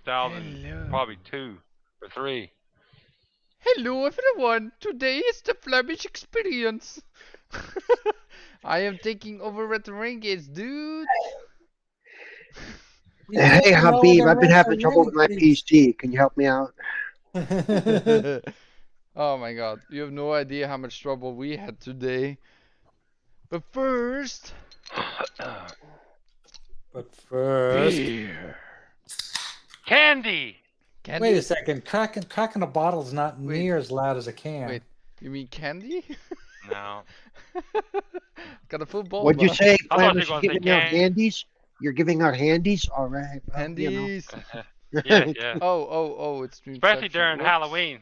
2000, probably 2 or 3. Hello everyone, today is the Flemish experience. I am taking over at the Renegades, dude. Hey Habib, I've been having trouble with my PC. Can you help me out? Oh my god, you have no idea how much trouble we had today. But first, Beer. Candy. candy? Wait a second. Cracking a bottle is not near as loud as a can. Wait, you mean candy? No. Got a full bowl. What'd you say, I thought you Flemish? were You're gonna say giving out can. handies? You're giving out handies? All right. Well, Handies. Yeah. Oh, it's Especially during Halloween.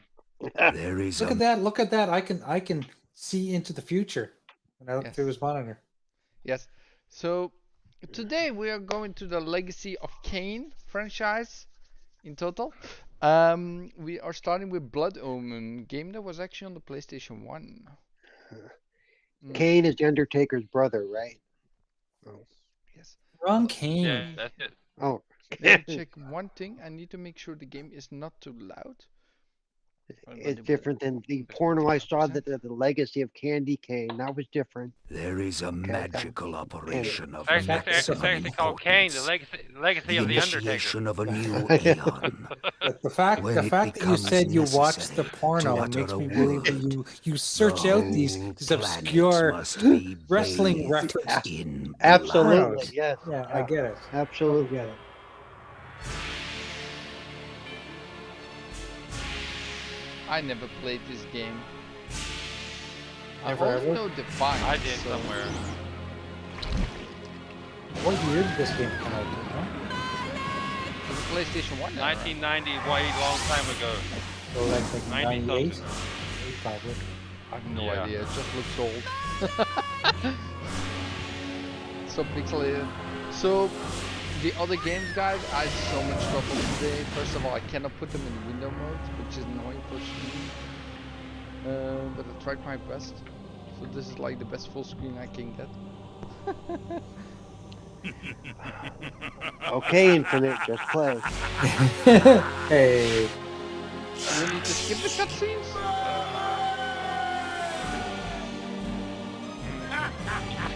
There is Look at that! Look at that! I can see into the future when I look through his monitor. Yes. So today we are going to the Legacy of Kain franchise in total. We are starting with Blood Omen, game that was actually on the PlayStation 1. Kain is the Undertaker's brother, right? Oh. Yes. Wrong Kain. Yeah, that's it. Oh. Let me check one thing. I need to make sure the game is not too loud. It's different than the porno I saw, that the Legacy of Candy Cane. That was different. There is a magical operation of It's actually called Kain, the legacy of the Undertaker. of a new aeon. The fact that you said you watched the porno makes me believe that you search out these obscure wrestling references. Absolutely, yes. Yeah, I get it. Absolutely get it. I never played this game. Never I only ever? know Defiance. I did somewhere. What year did this game come out? Huh? It was a PlayStation 1 now, right? 1990, way long time ago. So that's like 90 98? something. Probably. I have no Yeah. idea. It just looks old. So pixelated. So the other games, guys, I had so much trouble today. First of all, I cannot put them in window mode, which is annoying for streaming. But I tried my best. So this is like the best full screen I can get. Okay, Infinite, just play. Hey. You need to skip the cutscenes?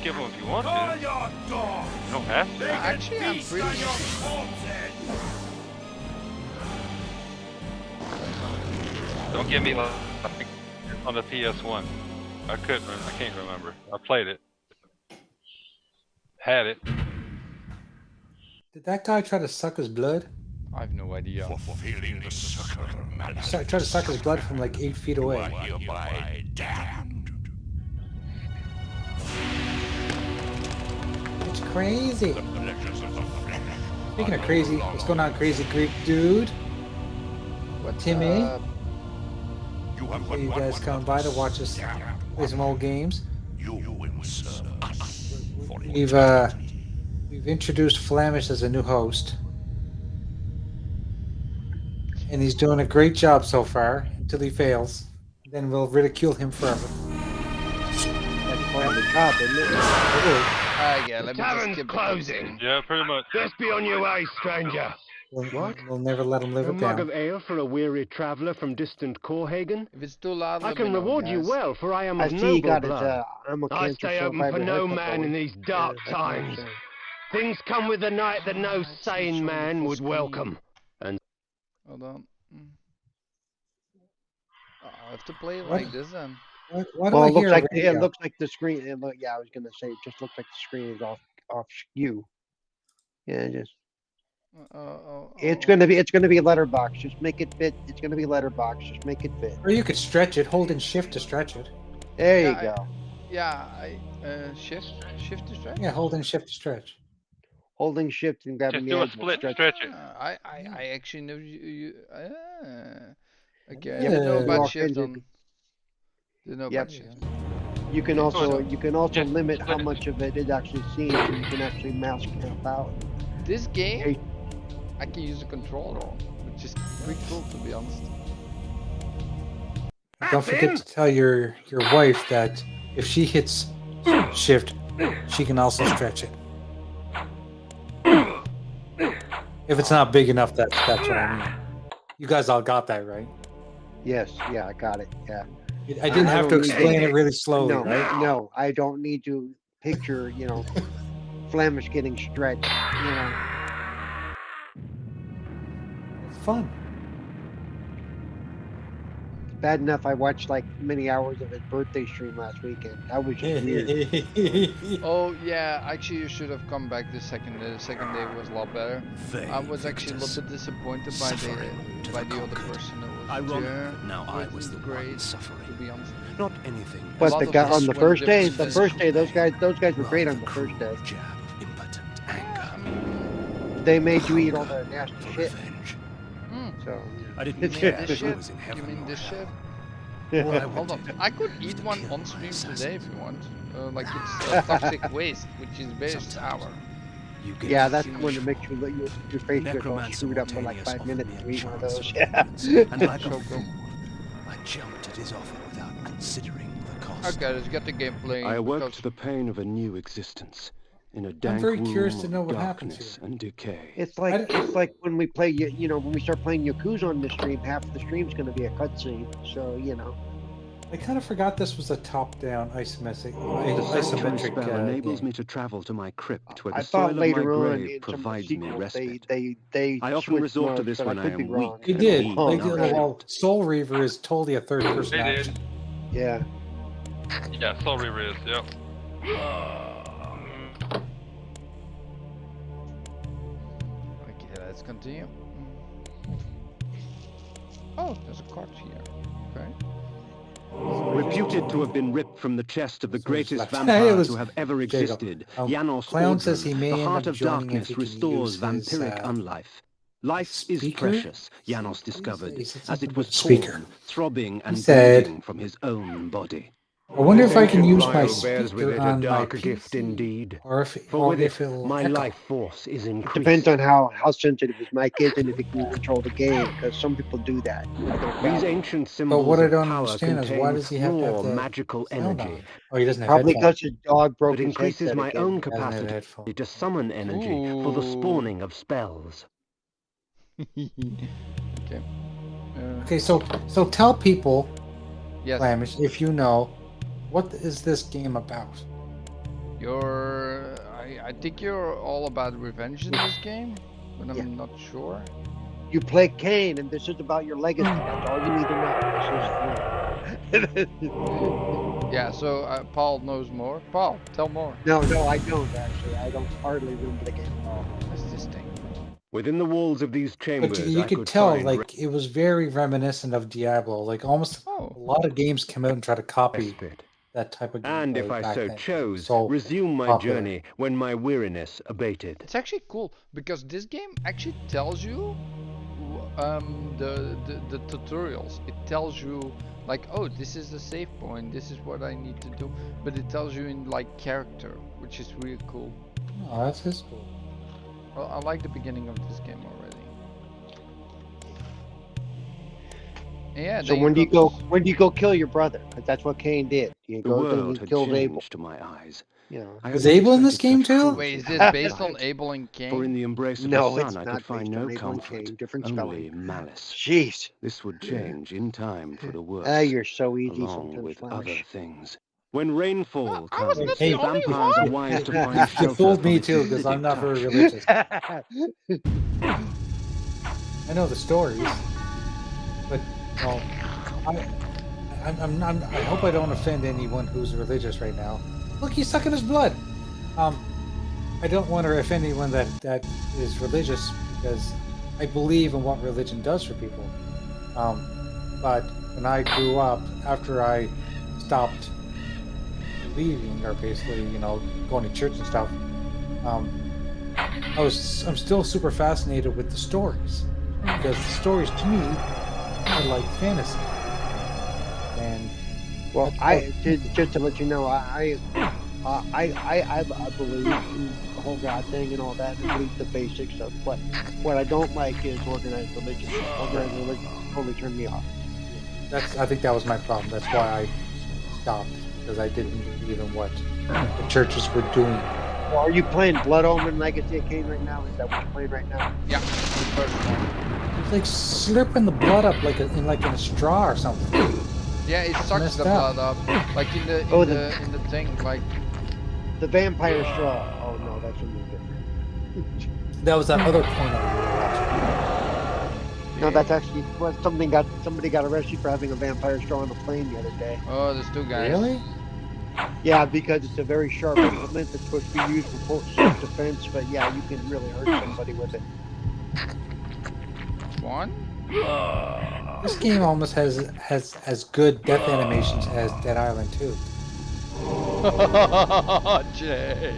Skip them if you want to. You don't have to. Actually, I'm pretty. Don't give me like on the PS1. I can't remember. I played it. Had it. Did that guy try to suck his blood? I have no idea. Fulfilling the sucker He tried to suck his blood from like 8 feet away. hereby damned. It's crazy. Speaking of crazy, what's going on, crazy Greek dude? What's Timmy? up? Hey, you guys coming by to watch us play some old games? You will serve us. We've introduced Flemish as a new host, and he's doing a great job so far until he fails. Then we'll ridicule him forever. That's part of the job, isn't it? Alright, yeah, let me just skip the closing. Yeah, pretty much. Just be on your way, stranger. We'll never let him live A it mug down. of ale for a weary traveller from distant Corhagen? If it's too loud, I let me can know, reward you guys. well, for I am I of see you noble got his, blood. I'm a I cancer stay open survivor for no haircut man going. in these dark Yeah, that's what I'm times. saying. Things come with the night that no sane man would welcome. Hold on. I have to play it What? like this then. Why do Well, I it looks hear like radio? it looks like the screen. Yeah, I was gonna say it just looks like the screen is off skew. Yeah, just it's gonna be a letterbox. Just make it fit. It's gonna be a letterbox. Just make it fit. Or you could stretch it, holding shift to stretch it. There you Yeah, go. Shift to stretch. Yeah, holding shift to stretch. Holding shift and grabbing Just the do a edge will split and stretch it. I actually know you. Okay, I Yeah. didn't know You about walk shift in, on. Didn't know Yep. about shift. You can also Just limit how split it. much of it is actually seen, so you can actually mask camp out. This game, Hey. I can use a controller on, which is pretty cool to be honest. Don't forget to tell your wife that if she hits shift, she can also stretch it. If it's not big enough, that's what I mean. You guys all got that, right? Yes, yeah, I got it. Yeah. I didn't have to don't need explain to- it really slowly, No, right? no, I don't need to picture, Flemish getting stretched, It's fun. Bad enough I watched like many hours of his birthday stream last weekend. That was just weird. Oh yeah, actually you should have come back the second day. The second day was a lot better. I was actually a little bit disappointed by the other person that was there. Now I was the great, one suffering. to be honest. Not anything. But lot the of guy this on the was first day, different. those guys were great on the first day. Jab of impotent anger. They made you eat all the nasty shit. Revenge. So I didn't It's care this if I shit? was in You heaven mean or this hell. shit? yeah. Hold on, I could eat one on stream today if you want. Like it's toxic waste, which is very sour. You get Yeah, that's huge the one that makes your face gets all necromancer screwed up for like Mortanius 5 minutes offered to me a eat one of chance those. of Yeah. deliverance, and like a So fool, I jumped at his offer without considering the cost. Okay, let's get the gameplay. I awoke because- to the pain of a new existence in a dank very room curious to of know what happens darkness here. and decay. It's like when we play when we start playing Yakuza on the stream, half the stream's gonna be a cutscene. So I kind of forgot this was a top-down isometric The sanctuary spell enables game. me to travel to my crypt, where I the soil thought of my later on grave in some of the provides me sequels respite. they I often switched resort to modes, this but when I I could be am wrong. weak. They I don't did. know. They did. Well, Soul Reaver is totally a third-person They did. action. Yeah. Yeah, Soul Reaver is, yep. Okay, let's continue. Oh, there's a card here. Okay. Reputed to have been ripped from the chest of the So it's greatest left. vampire It was- to have ever there you go. existed, Janos Clown says he Ordrum, may the end heart up of joining if darkness he can restores use his, vampiric unlife. Life is speaker? precious, Janos discovered, He said as something it was about speaker. torn, throbbing and said- bleeding from his own body. I wonder if I can use my Bears with speaker it a on my dark PC, gift indeed. or if For with it, it'll my echo. life force is increased. Depends on how sensitive his mic is and if he can control the game, because some people do that. These ancient symbols what I of don't power understand is why contain does he have to have raw the magical sound energy on? Oh, he doesn't have Probably headphones. because his dog broke that his increases headset my again. own He doesn't have capacity headphones. to summon energy for the Ooh. spawning of spells. Okay. Okay, so tell people, Yes. Flamish, if you know, what is this game about? I think you're all about revenge in this game, but I'm Yeah. not sure. You play Kain, and this is about your legacy. That's all you need to know. This is- Yeah, so Paul knows more. Paul, tell more. no, I don't actually. I don't hardly remember the game at all. What's this thing? Within the walls of these chambers, But you I could tell, find like, it was very reminiscent of Diablo. Like, almost Oh. a lot of games come out and try to copy respite. that type of game. And if I so chose, So resume my popular. journey when my weariness abated. It's actually cool because this game actually tells you the tutorials. It tells you like, oh, this is the save point, this is what I need to do, but it tells you in like character, which is really cool. Oh, that's his cool. Well, I like the beginning of this game already. And yeah. So then when do you got go? this- When do you go kill your brother? 'Cause that's what Kain did. You The go world and had kill Abel. changed to my eyes. You know. I Is had Abel in this expected game such too? cruelty Wait, is from this my based on side. Abel and For in Kain? the embrace of No, the it's sun, I not could find based no on Abel and comfort, Kain. Different only spelling. malice. Jeez. This would change in time for the worse. Ah, you're so easy along sometimes, with Flamish. other things. When rainfall I was comes, not the only vampires one. are wise to find You shelter fooled from me its too, because I'm acidic not very touch. religious. I know the stories, but well, I hope I don't offend anyone who's religious right now. Look, he's sucking his blood. I don't want to offend anyone that is religious because I believe in what religion does for people. But when I grew up, after I stopped believing, or basically, going to church and stuff, I'm still super fascinated with the stories because the stories to me are like fantasy. And Well, just to let you know, I believe in the whole God thing and all that, and believe the basics of what I don't like is organized religion. Organized religion totally turned me off. I think that was my problem. That's why I stopped, because I didn't believe in what the churches were doing Are you playing Blood Omen Legacy of Kain right now? Is that what you're playing right now? Yeah, the first one. It's like slurping the blood up like in a straw or something. Yeah, it sucks messed the up. blood up, like in the in the thing, like. The vampire straw. Oh no, that's something different. That was that other porno we were watching. No, that's actually what somebody got arrested for having a vampire straw on the plane the other day. Oh, there's two guys. Really? Yeah, because it's a very sharp implement that's supposed to be used for self-defense, but yeah, you can really hurt somebody with it. One? This game almost has as good death animations as Dead Island 2. Jay.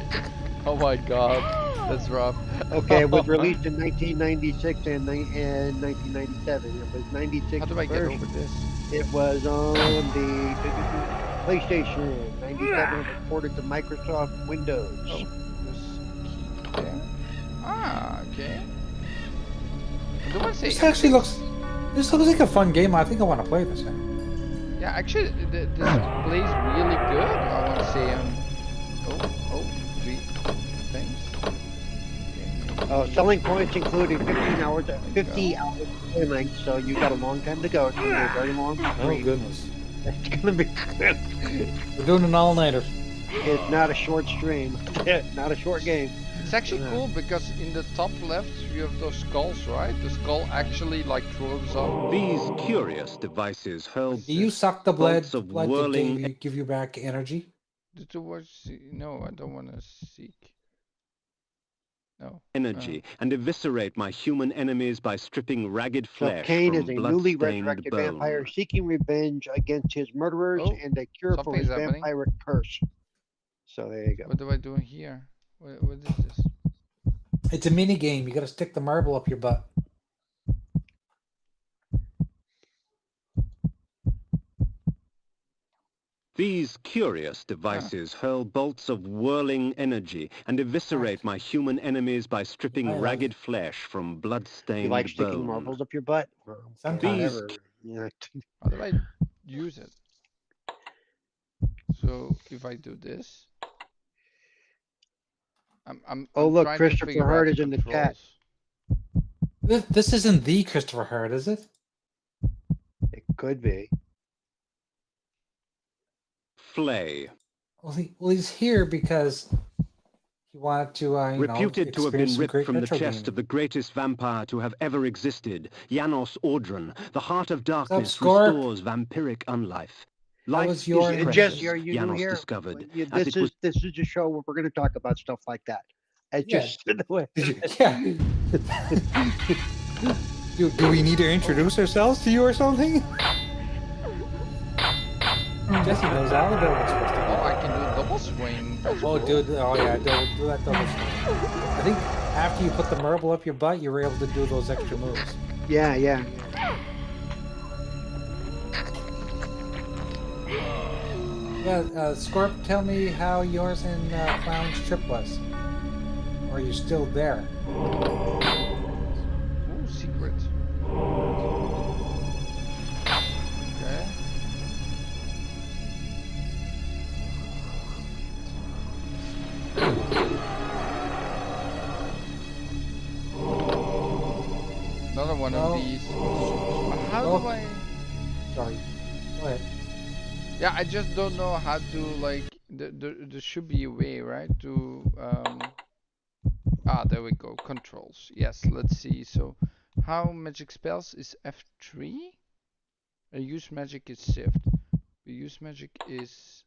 Oh my god, that's rough. Okay, it was released in 1996 and 1997. It was 96. How do I get over this? It was on the PlayStation. 97 was ported to Microsoft Windows. Oh, this key there. Ah, okay. I don't want to say. This looks like a fun game. I think I want to play this now. Yeah, actually, this plays really good. I want to say, three things. Okay. Selling points including 50 hours of play length, so you got a long time to go. It's gonna be a very long Oh stream. goodness. It's gonna be. We're doing an all-nighter. It's not a short stream. Not a short game. It's actually cool because in the top left you have those skulls, right? The skull actually like throws up. These curious devices hurl Do you suck the blood, bolts of blood to whirling give you back energy? No, I don't want to seek. No. energy and eviscerate my human enemies by stripping ragged So flesh Kain from is a newly blood-stained resurrected bone. vampire seeking revenge against his murderers Oh, and a cure for his something's happening. vampiric curse. So there you go. What do I do here? What is this? It's a mini game. You got to stick the marble up your butt. These curious devices hurl bolts of whirling energy and eviscerate my human enemies by stripping I like ragged flesh from You blood-stained like sticking bone. marbles up your butt? Sometimes. Whatever. Yeah. How do I use it? So if I do this, I'm Oh, look, trying to Christopher figure out Hart the is in the chat. controls. This isn't the Christopher Hart, is it? It could be. Flay. Well, he's here because he wanted to, Reputed to have experience been some ripped great from the retro chest gaming. of the greatest vampire to have ever existed, Janos Audron, the heart of darkness Scorp? restores vampiric unlife. How Life was your is Jess, precious, are you new Janos here? discovered. Yeah, as this it was is a show where we're going to talk about stuff like that. It's Yeah. just the way. Yeah. do we need to introduce ourselves to you or something? Jesse knows all about what's supposed to Oh, I can do double swing. That's do. Oh, cool. dude. Oh, yeah. Do that double swing. I think after you put the marble up your butt, you were able to do those extra moves. Yeah, yeah. Yeah, Scorp, tell me how yours and Clown's trip was. Or are you still there? Ooh, secret. Okay. Another one Well, of these. How do I? Sorry. Go ahead. Yeah, I just don't know how to like. There should be a way, right? To there we go. Controls. Yes. Let's see. So, how magic spells is F3. Use magic is shift. Use magic is.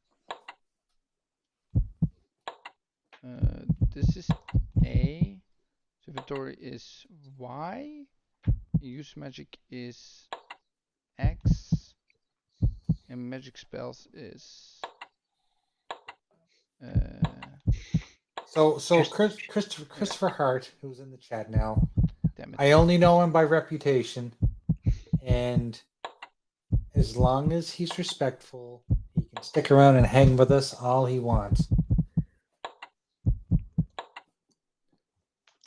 This is A. Inventory is Y. Use magic is X. And magic spells is. So Christopher Hart, who's in the chat now, Damn it. I only know him by reputation, and as long as he's respectful, he can stick around and hang with us all he wants.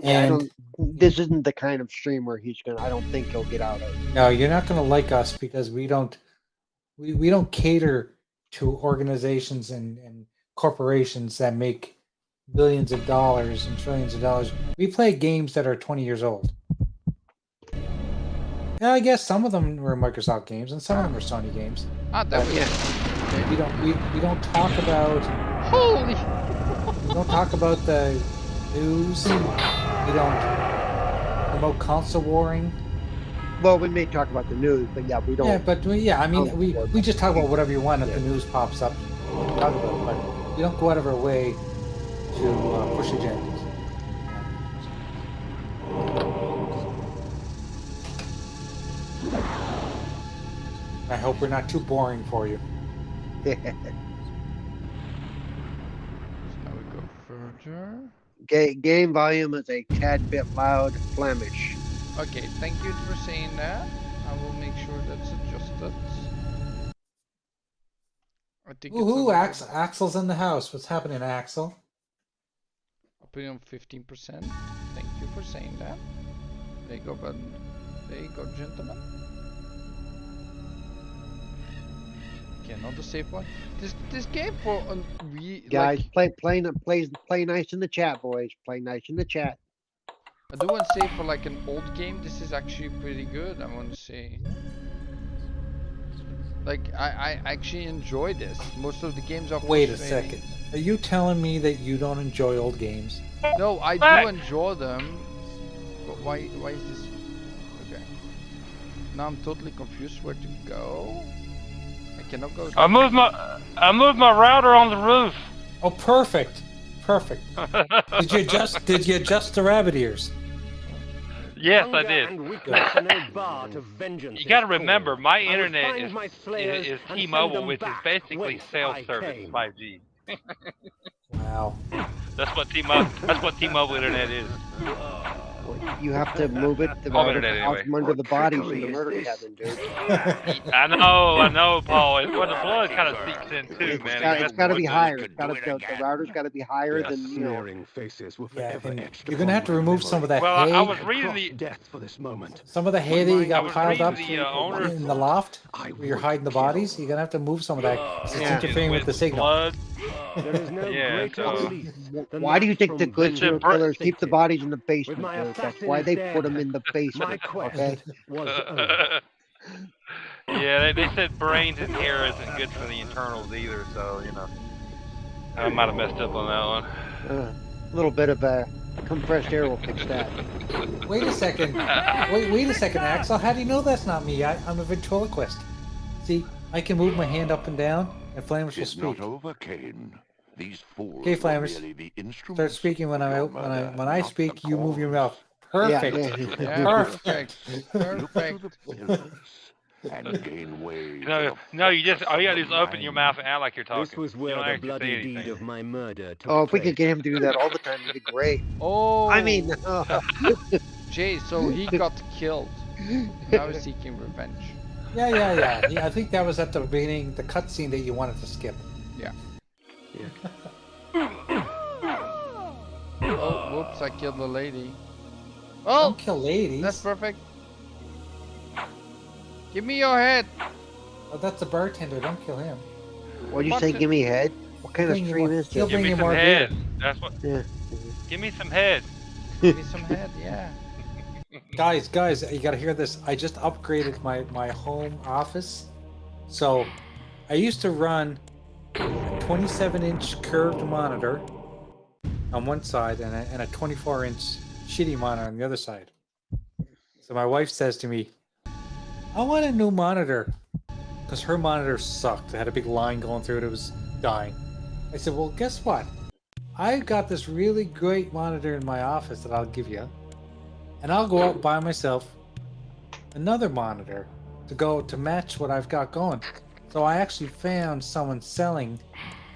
Yeah, And this isn't the kind of stream where I don't think he'll get out of. no, you're not going to like us because we don't cater to organizations and corporations that make billions of dollars and trillions of dollars. We play games that are 20 years old. Yeah, I guess some of them were Microsoft games and some of them were Sony games. Ah, that was We don't talk about holy. we don't talk about the news. We don't promote console warring. Well, we may talk about the news, but yeah, we don't. Yeah, but I mean, we just talk about whatever you want if the news pops up. We talk about it, but we don't go out of our way to push agendas. I hope we're not too boring for you. So now we go further. Game volume is a tad bit loud, Flemish. Okay, thank you for saying that. I will make sure that's adjusted. I think Woohoo! it's Axel's in the house. What's happening, Axel? I'll put it on 15%. Thank you for saying that. There you go, bud. There you go, gentlemen. Okay, another safe one. This game for guys, play nice in the chat, boys. Play nice in the chat. I do want to say for like an old game, this is actually pretty good. I want to say, like I actually enjoy this. Most of the games are. Wait a second. Are you telling me that you don't enjoy old games? No, I do enjoy them. But why is this? Okay. Now I'm totally confused where to go. I cannot go. I moved my router on the roof. Oh, perfect. Perfect. Did you adjust the rabbit ears? Yes, I did. You You got to remember, my internet is T-Mobile, which is basically cell service 5G. Wow. That's what T-Mobile internet is. You have to move it Home internet anyway. from under the bodies in the murder cabin, dude. I know, Paul. Well, the blood kind of seeps in too, man. It's got to be higher. The router's got to be higher than You're gonna have to remove some of that Well, hay. I was reading the Some of the hay that you got was piled up reading the owner- in the loft where you're hiding the bodies. You're gonna have to move some of that. It's interfering with the signal. blood. There is no Yeah, greater so- release than Why do you that think the from good serial killers keep the vengeance. bodies in the basement, my dude? That's why they put them in the My basement, quest okay? was over. Yeah, they said brains and hair isn't good for the internals either, so, you know. I might have messed up on that one. A little bit of compressed air will fix that. Wait a second. Wait a second, Axel. How do you know that's not me? I'm a ventriloquist. See, I can move my hand up and down, and Flamish will It's speak. not over, Kain. These fools Okay, are Flamish. merely the instruments Start speaking when of your when murder, I not speak. the You move your cause. mouth. Perfect. Yeah, Perfect. Look Perfect. to the pillars and gain ways. No, you just, all you gotta do is open your mouth and act like you're talking. This was You where don't the actually say bloody anything. deed of my murder took Oh, if we could place. get him to do that all the time, it'd be great. Oh. I mean, Jay, so he got killed. Now he's seeking revenge. Yeah. I think that was at the beginning, the cutscene that you wanted to skip. Yeah. Oh, whoops! I killed the lady. Oh, Don't kill ladies. that's perfect. Give me your head. Oh, that's the bartender. Don't kill him. what'd you What's say? it- Give me head? What kind of Bring you stream more- is he'll this? Give bring me you some more head. beer. That's what. Yeah. Give me some head. Give me some head. Yeah. Guys, you gotta hear this. I just upgraded my home office. So, I used to run a 27-inch curved monitor on one side and a 24-inch shitty monitor on the other side. So my wife says to me, I want a new monitor. Because her monitor sucked. It had a big line going through it. It was dying. I said, well, guess what? I've got this really great monitor in my office that I'll give you. And I'll go out and buy myself another monitor to match what I've got going. So I actually found someone selling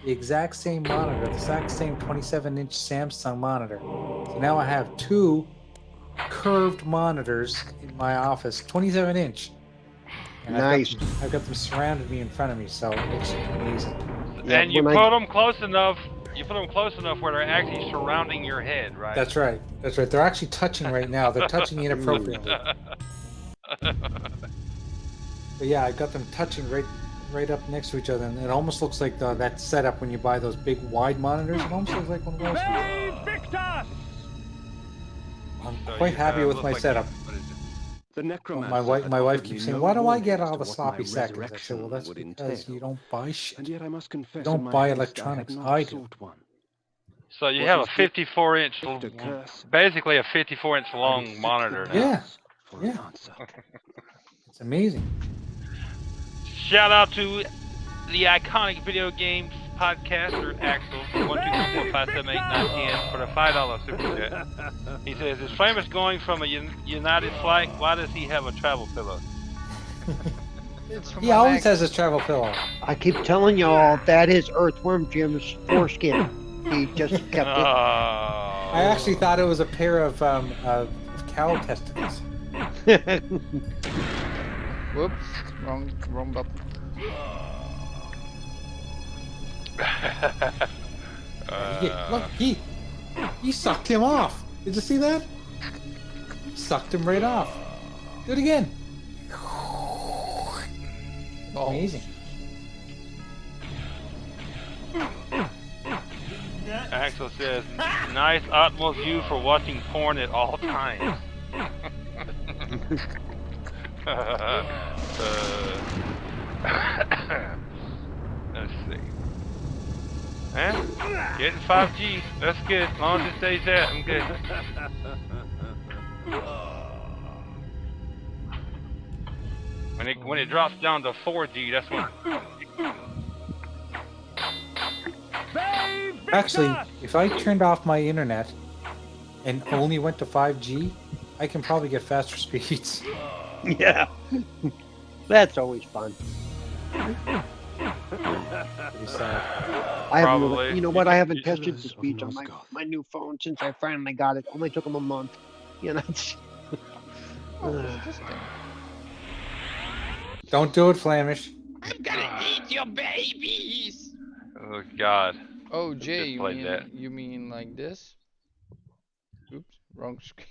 the exact same monitor, the exact same 27-inch Samsung monitor. So now I have two curved monitors in my office, 27-inch. And Nice. I've got them surrounded me in front of me, so it's amazing. Yeah, And you when put I- them close enough. You put them close enough where they're actually surrounding your head, right? That's right. That's right. They're actually touching right now. They're touching inappropriately. But yeah, I got them touching right right up next to each other, and it almost looks like that setup when you buy those big wide monitors. It almost looks like one of those. I'm quite happy with my setup. The necromancer My wife offered me keeps saying, no "Why do I get warning all as the to what sloppy my seconds?" I said, resurrection "Well, that's would because entail. you don't buy shit. And yet I must confess don't in my buy haste electronics. I had I not do. sought one. So you What have a is this? 54-inch, Gift, a curse? basically a 54-inch I long would seek the monitor. palace Yeah. for an answer. It's amazing." Shout out to the iconic video games podcaster Axel 123457891 for the $5 super chat. He says, "Is Flamus going from a United flight? Why does he have a travel pillow?" He always has his travel pillow. I keep telling y'all that is Earthworm Jim's foreskin. He just kept it. I actually thought it was a pair of cow testicles. Whoops, wrong button. Look, he sucked him off. Did you see that? Sucked him right off. Do it again. Amazing. Axel says, "Nice optimal view for watching porn at all times." Let's see. Getting 5G. That's good. As long as it stays there, I'm good. When it drops down to 4G, that's when. Actually, if I turned off my internet and only went to 5G, I can probably get faster speeds. Yeah. That's always fun. I haven't really, you know what? I haven't tested the speeds on my new phone since I finally got it. Only took them a month. You know. Don't do it, Flamish. I'm gonna eat your babies. Oh God. Oh, Jay, Just you mean like this? Oops, wrong screen.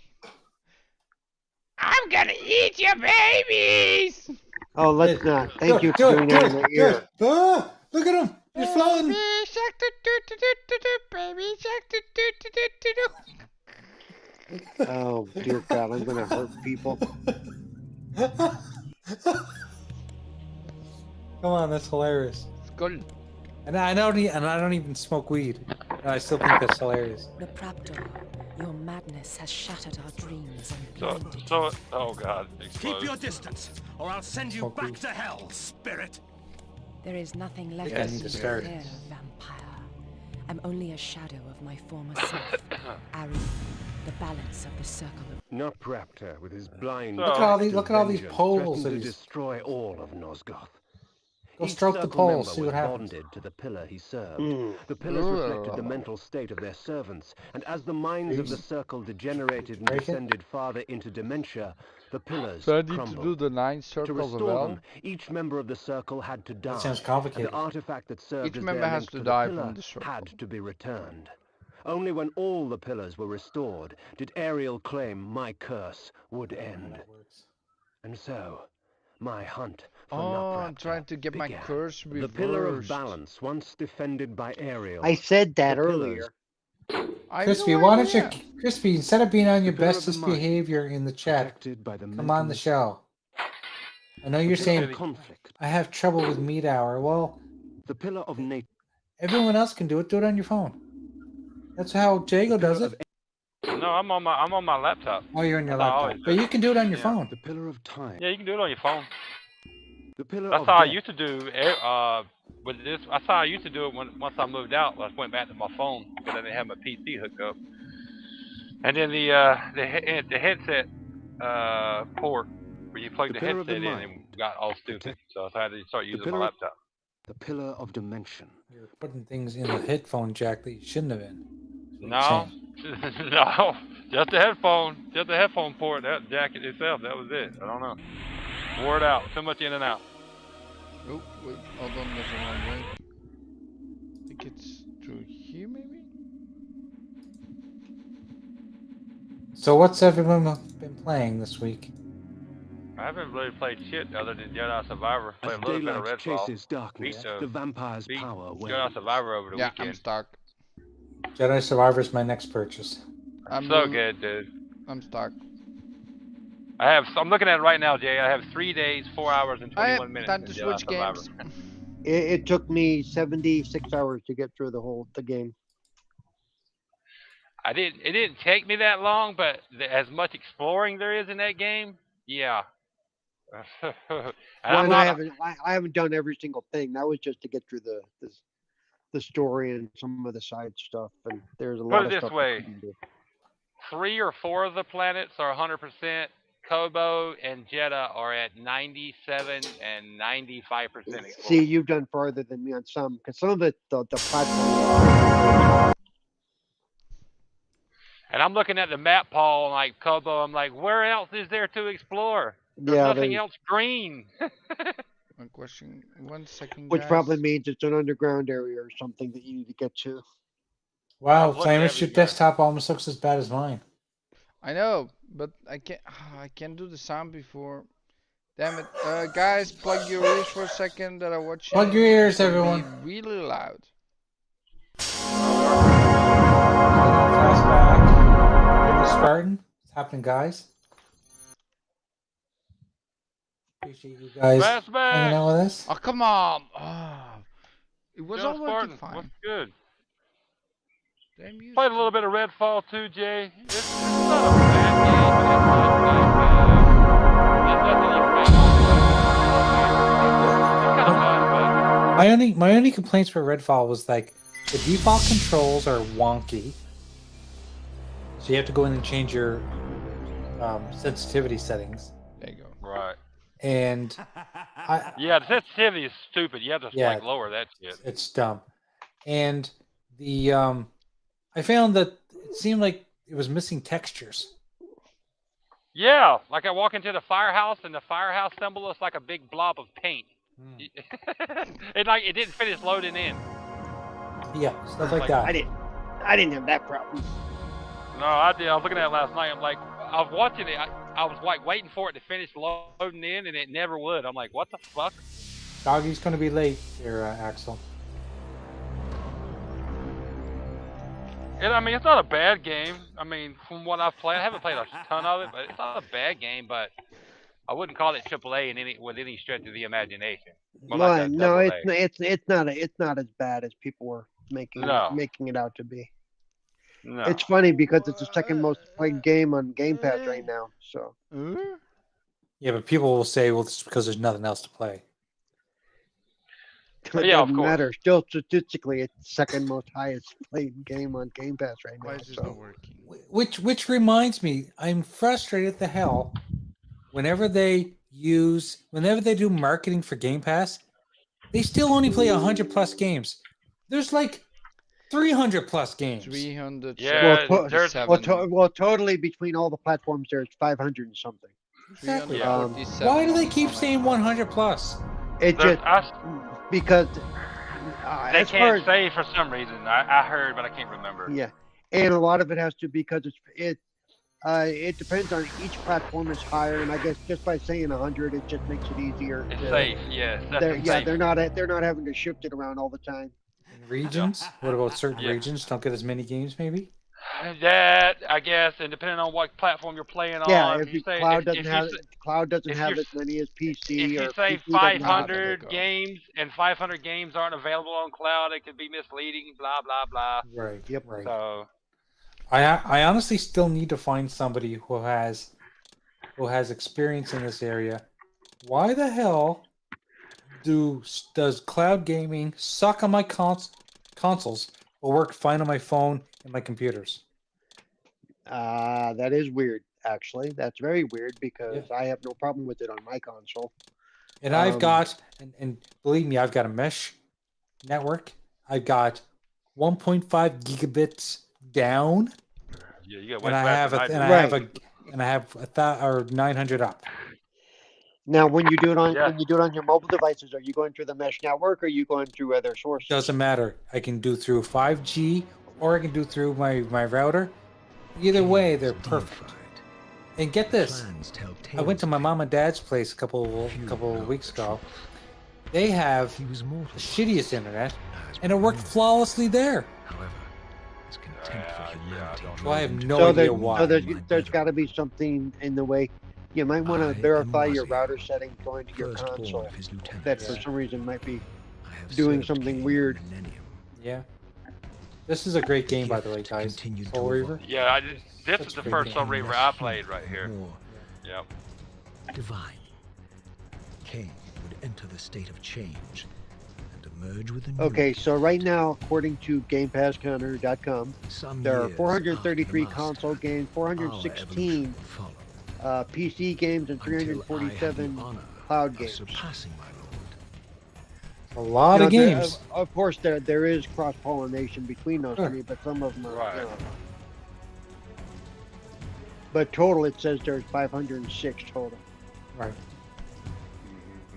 I'm gonna eat your babies. Oh, let's not. Thank you for doing that in my ear. Ah, look at him. He's floating. Oh dear God, I'm gonna hurt people. Come on, that's hilarious. It's good. And I don't even smoke weed. And I still think that's hilarious. The Raptor, your madness has shattered our dreams and blinded Oh God. Keep your distance, or I'll send you back to hell, spirit. There is nothing left I of need me to start. here, vampire. I'm only a shadow of my former self, Ari, the balance of the circle of... Not Raptor with his blind. Look at all these poles that to he's... destroy all of Nosgoth. Go Each stroke the circle poles, member see was what happens. bonded to the pillar he served. The pillars reflected the mental state of their servants, and as the minds of the circle degenerated and descended farther into dementia, the pillars So I need crumbled. to do the 9 To circles of restore hell. them, each member of the circle had to die. That sounds And complicated. the artifact that served Each as member their has link to the die pillar from the circle. had to be returned. Only when all the pillars were restored did Ariel claim my curse would end. And so, my hunt for Oh, Nupraptor I'm trying to get my began. curse reversed. The pillar of balance, once defended by Ariel. I said that the earlier. I have Crispy, no why don't you... idea. Crispy, instead of being on your The pillar of the bestest mind, behavior in the chat, protected by the come on the mentalist. show. I know you're The pillar of saying, conflict. I have trouble with meat hour. Well, The pillar of nature. everyone else can do it. Do it on your phone. That's how Jago does it. No, I'm on my laptop. Oh, you're on your That's how I laptop. always do But it. you can do it on your Yeah. phone. The pillar of time. Yeah, you can do it on your phone. The pillar That's of how I death. used to do. With this, that's how I used to do it once I moved out. I went back to my phone because I didn't have my PC hooked up. And then the headset port where you plug The the pillar of headset the in mind. and got all stupid. So I had to start using my pillar of- laptop. The pillar of dimension. You're putting things in the headphone jack that you shouldn't have been. No, no, just the headphone port. That jacket itself, that was it. I don't know. Wore it out. Too much in and out. Oh, wait, hold on, there's a wrong way. I think it's through here, maybe? So what's everyone been playing this week? I haven't really played shit other than Jedi Survivor. Played a As little bit of daylight Redfall. chases darkness, the vampire's Beat power Jedi wanes. Survivor over the Yeah, I'm weekend. stuck. Jedi Survivor is my next purchase. I'm So good, dude. I'm stuck. I'm looking at it right now, Jay. I have 3 days, 4 hours, and I 21 minutes time in to Jedi switch Survivor. games. It took me 76 hours to get through the game. It didn't take me that long, but as much exploring there is in that game, yeah. Well, and I haven't done every single thing. That was just to get through the story and some of the side stuff. And there's a lot of stuff. Put it this way: 3 or 4 of the planets are 100%. Kobo and Jeddah are at 97 and 95% explored. See, you've done farther than me on some, because some of it the platform. And I'm looking at the map, Paul, and like Kobo, I'm like, where else is there to explore? There's nothing else green. One question. 1 second. Which guys. probably means it's an underground area or something that you need to get to. Wow, Famous, your desktop almost looks as bad as mine. I know, but I can't do the sound before. Damn it. Guys, plug your ears for a second that I watch. Plug your ears, everyone. Be really loud. Flashback. Spartan. What's happening, guys? Appreciate you guys hanging out with us. Oh, come on. Oh, it was all working fine. What's good? Damn you. Played a little bit of Redfall too, Jay. It's not a bad game, but it's just like My only complaints for Redfall was like the default controls are wonky, so you have to go in and change your sensitivity settings. There you go. Right. And yeah, the sensitivity is stupid. You have to like lower that shit. It's dumb. And the I found that it seemed like it was missing textures. Yeah, like I walk into the firehouse and the firehouse symbol is like a big blob of paint. It didn't finish loading in. Yeah, stuff like that. I didn't have that problem. No, I did. I was looking at it last night. I'm like, I was watching it. I was like waiting for it to finish loading in, and it never would. I'm like, what the fuck? Doggy's gonna be late here, Axel. And I mean, it's not a bad game. I mean, from what I've played, I haven't played a ton of it, but it's not a bad game. But I wouldn't call it AAA with any stretch of the imagination. Well, no, it's not as bad as people were making it out to be. No. It's funny because it's the second most played game on Game Pass right now. So. Yeah, but people will say, well, it's because there's nothing else to play. It doesn't matter. Still, statistically, it's the second most highest played game on Game Pass right now. Why is this not working? Which reminds me, I'm frustrated the hell whenever they do marketing for Game Pass, they still only play 100+ games. There's like 300+ games. 300. Yeah. Well, totally between all the platforms, there's 500 and something. Exactly. Why do they keep saying 100+? It just because they can't say for some reason. I heard, but I can't remember. Yeah, and a lot of it has to because it depends on each platform is higher, and I guess just by saying 100, it just makes it easier. It's safe, yes. They're not having to shift it around all the time. Regions? What about certain regions? Don't get as many games, maybe? That, I guess, and depending on what platform you're playing on. Yeah, Cloud doesn't have as many as PC. If you say 500 games and 500 games aren't available on Cloud, it could be misleading, blah, blah, blah. Right, yep. Right. So, I honestly still need to find somebody who has experience in this area. Why the hell does cloud gaming suck on my consoles but work fine on my phone and my computers? That is weird, actually. That's very weird because I have no problem with it on my console. And I've got, and believe me, I've got a mesh network. I've got 1.5 gigabits down. Yeah, you got and I have 900 up. Now, when you do it on your mobile devices, are you going through the mesh network or are you going through other sources? Doesn't matter. I can do through 5G or I can do through my router. Either way, they're perfect. And get this, Clans tell I went to tales my of mom and dad's place a couple of weeks ago. They have he was mortal. the shittiest internet, Has and it been worked known. flawlessly there. However, his contempt for humanity So I have drove him no to idea So why. there's got to be something in the way. You might want I to am verify your Wazir, router settings going to your firstborn console. of his lieutenants. That for some reason might be I have doing served something Kain weird. a millennium. Yeah. This is a great game, by the way, Gift guys. continued to Soul Reaver. evolve. Yeah, this Such is a the great first game. Soul Reaver I played right here. More Yep. divine. Kain would enter the state of change and emerge with a new. Okay, so right now, according to GamePassCounter.com, Some there are years 433 after the console master, games, our 416 evolution will follow, PC games, and until I have the 347 honor cloud of games. surpassing my lord. A lot Now, of games. Of course, there is cross pollination between those Sure. three, but some of them are. Right. You know. But total, it says there's 506 total. Right.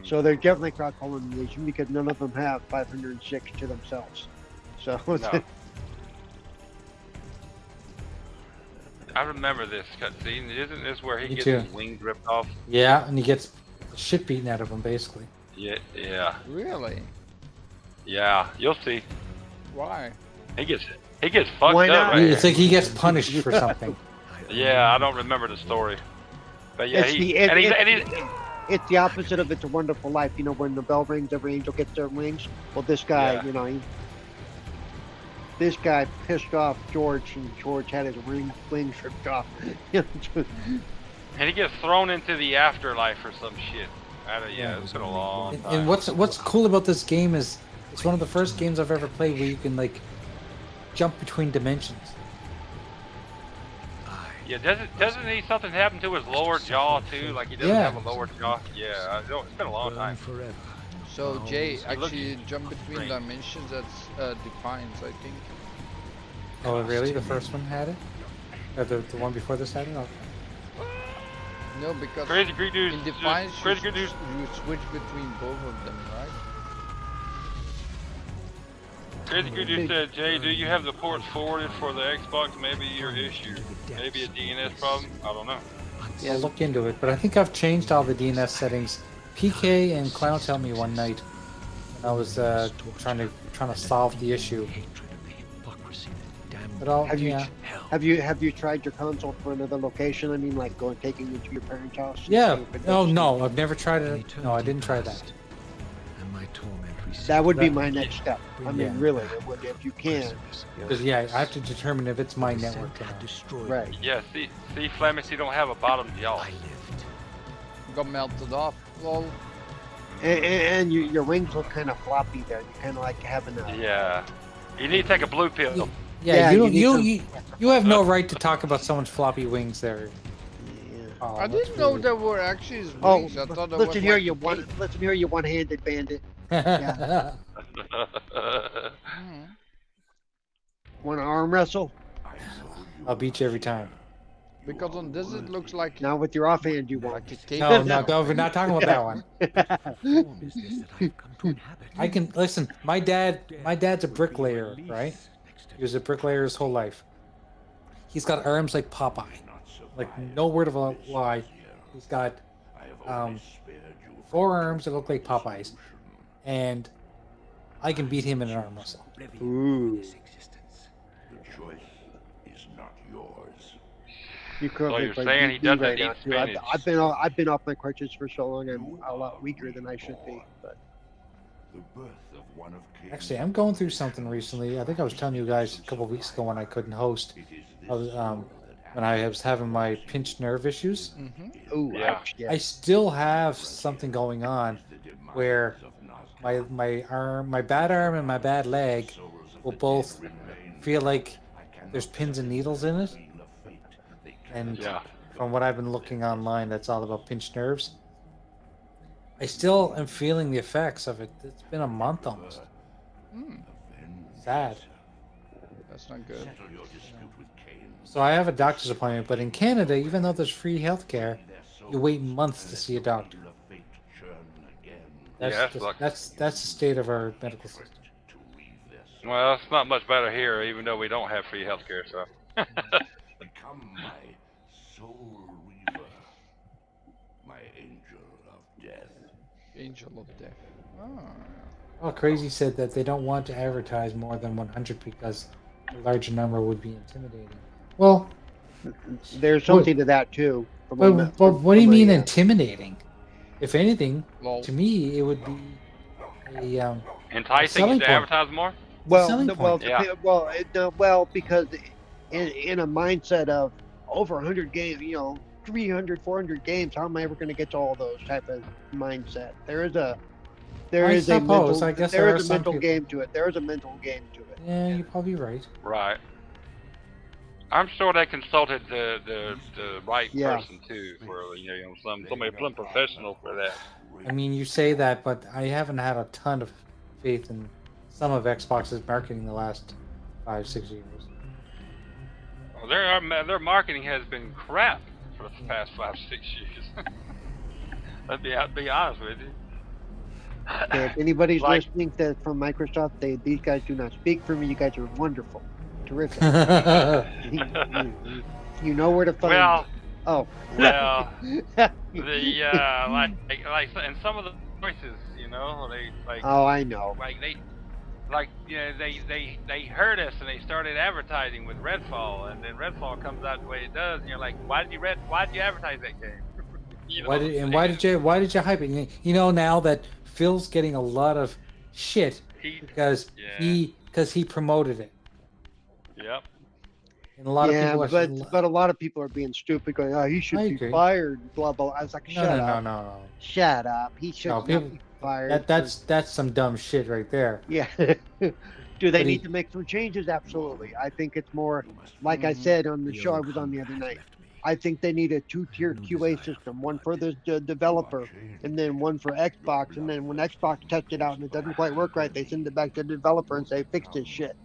So they're definitely cross pollination because none of them have 506 to themselves. So No. I remember this cutscene. Isn't this where he Me gets too. his wings ripped off? Yeah, and he gets the shit beaten out of him, basically. Yeah, yeah, Really? yeah. You'll see. Why? He gets fucked Why up. not? Right It's here. like he gets punished for something. Yeah, I don't remember the story. But yeah, it's the opposite of It's a Wonderful Life. You know, when the bell rings, every angel gets their wings. Well, this guy, Yeah. you know, this guy pissed off George, and George had his wings ripped off. and he gets thrown into the afterlife or some shit. Yeah, it's been a long time. And what's cool about this game is it's one of the first games I've ever played where you can like jump between dimensions. Yeah, doesn't he something happen to his lower jaw too? Like he doesn't Yeah. have a lower jaw. Yeah, it's been a long time. Forever. So Jay, look- actually jump between Strange. dimensions, that's Defiance, I think. Oh, really? The first one had it? Or the one before this had it? Okay. No, because Crazy Greek News. in Defiance Crazy Greek News. you switch between both of them, right? Crazy Greek News said, Jay, do you have the ports forwarded for the Xbox? Maybe your issue. Maybe a DNS problem. I don't know. I'll look into it, but I think I've changed all the DNS settings. PK and Clown tell me one night when I was trying to solve the issue. But I'll, Have you yeah. have you tried your console for another location? I mean, like taking you to your parents' house? and Yeah. seeing if it Oh does- no, I've never tried it. No, I didn't try that. And my torment That would be That- my next step. I mean, Yeah. really, it would, if you can. Because yeah, I have to determine if it's my network or not. destroyed. Right. Yeah, see, Flemish, you don't have a bottom jaw. I lived. Got melted off. Lol. And your wings look kind of floppy there. You kind of like having a. Yeah. You need to take a blue pill. Yeah, Yeah, you you don't, need you, some- you have no right to talk about someone's floppy wings there. Yeah. Oh, I that's didn't know rude. there were actually his Oh, wings. I thought that listen was here, like you a one. cape. Listen here, you one-handed bandit. Mhm. Want to arm wrestle? I'll beat you every time. Because on this it looks like Now with your offhand, you won't. like a cape. No, no, we're not talking about that one. Form is this that I've come to inhabit? I can listen. My dad's a bricklayer, right? He was a bricklayer his whole life. He's got arms like Popeye, like no word of a lie. He's got 4 arms that look like Popeye's, and I can beat him in an arm wrestle. Ooh. The choice is not yours. You could So look you're like saying he DD doesn't right eat now, too. spinach. I've been off my crutches for so long. I'm a lot weaker than I should be. But The birth of one of Kain's Actually, I'm going through something recently. I think I was telling you guys a couple of weeks ago when I couldn't host. I was when I was having my pinched nerve issues. ooh, Yeah. ouch, yeah. I still have something going on where my bad arm and my bad leg will both feel like there's pins and needles in it. And Yeah. from what I've been looking online, that's all about pinched nerves. I still am feeling the effects of it. It's been a month almost. Sad. That's not good. Settle your dispute with Kain. So I have a doctor's appointment, but in Canada, even though there's free healthcare, you wait months to see a doctor. The fate churn again. That's Yeah, the, sucks. that's the state of our medical system. To weave their soul. Well, it's not much better here, even though we don't have free healthcare. So. Become my soul reaver. of death. Angel of Death. Oh. Well, Crazy said that they don't want to advertise more than 100 because a larger number would be intimidating. Well, There's something to that too. But what do you mean intimidating? If anything, to me, it would be a enticing you to advertise more. Well, because in a mindset of over 100 games, 300, 400 games, how am I ever going to get to all those type of mindset? There is a mental game to it. There is a mental game to it. Yeah, you're probably right. Right. I'm sure they consulted the right person too, for somebody professional for that. I mean, you say that, but I haven't had a ton of faith in some of Xbox's marketing the last 5-6 years. Well, their marketing has been crap for the past 5-6 years. Let's be honest with you. If anybody's listening from Microsoft, these guys do not speak for me. You guys are wonderful. Terrific. You know where to find me. Oh. Well, and some of the voices, they like. Oh, I know. They heard us and they started advertising with Redfall, and then Redfall comes out the way it does, and you're like, why did you advertise that game? Why did you hype it? Now that Phil's getting a lot of shit because he promoted it. Yep. And a lot of people but a lot of people are being stupid, going, "Oh, he should be fired." Blah blah. I was like, "Shut up! No. Shut up! He should not be fired." That's some dumb shit right there. Yeah. Do they need to make some changes? Absolutely. I think it's more like I said on the show I was on the other night. I think they need a 2-tiered QA system, one for the developer, and then one for Xbox. And then when Xbox tests it out and it doesn't quite work right, they send it back to the developer and say, "Fix this shit."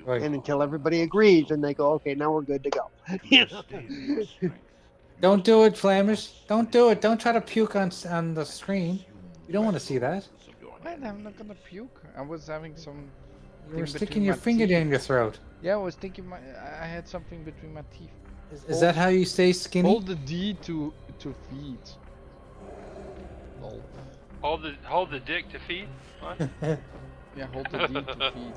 Right. And until everybody agrees, and they go, "Okay, now we're good to go." Don't do it, Flamish. Don't do it. Don't try to puke on the screen. You don't want to see that. Man, I'm not gonna puke. I was having some. You were sticking your finger down your throat. Yeah, I was thinking I had something between my teeth. Is that how you stay skinny? Hold the D to feed. Lol. Hold the dick to feed. What? Yeah, hold the D to feed.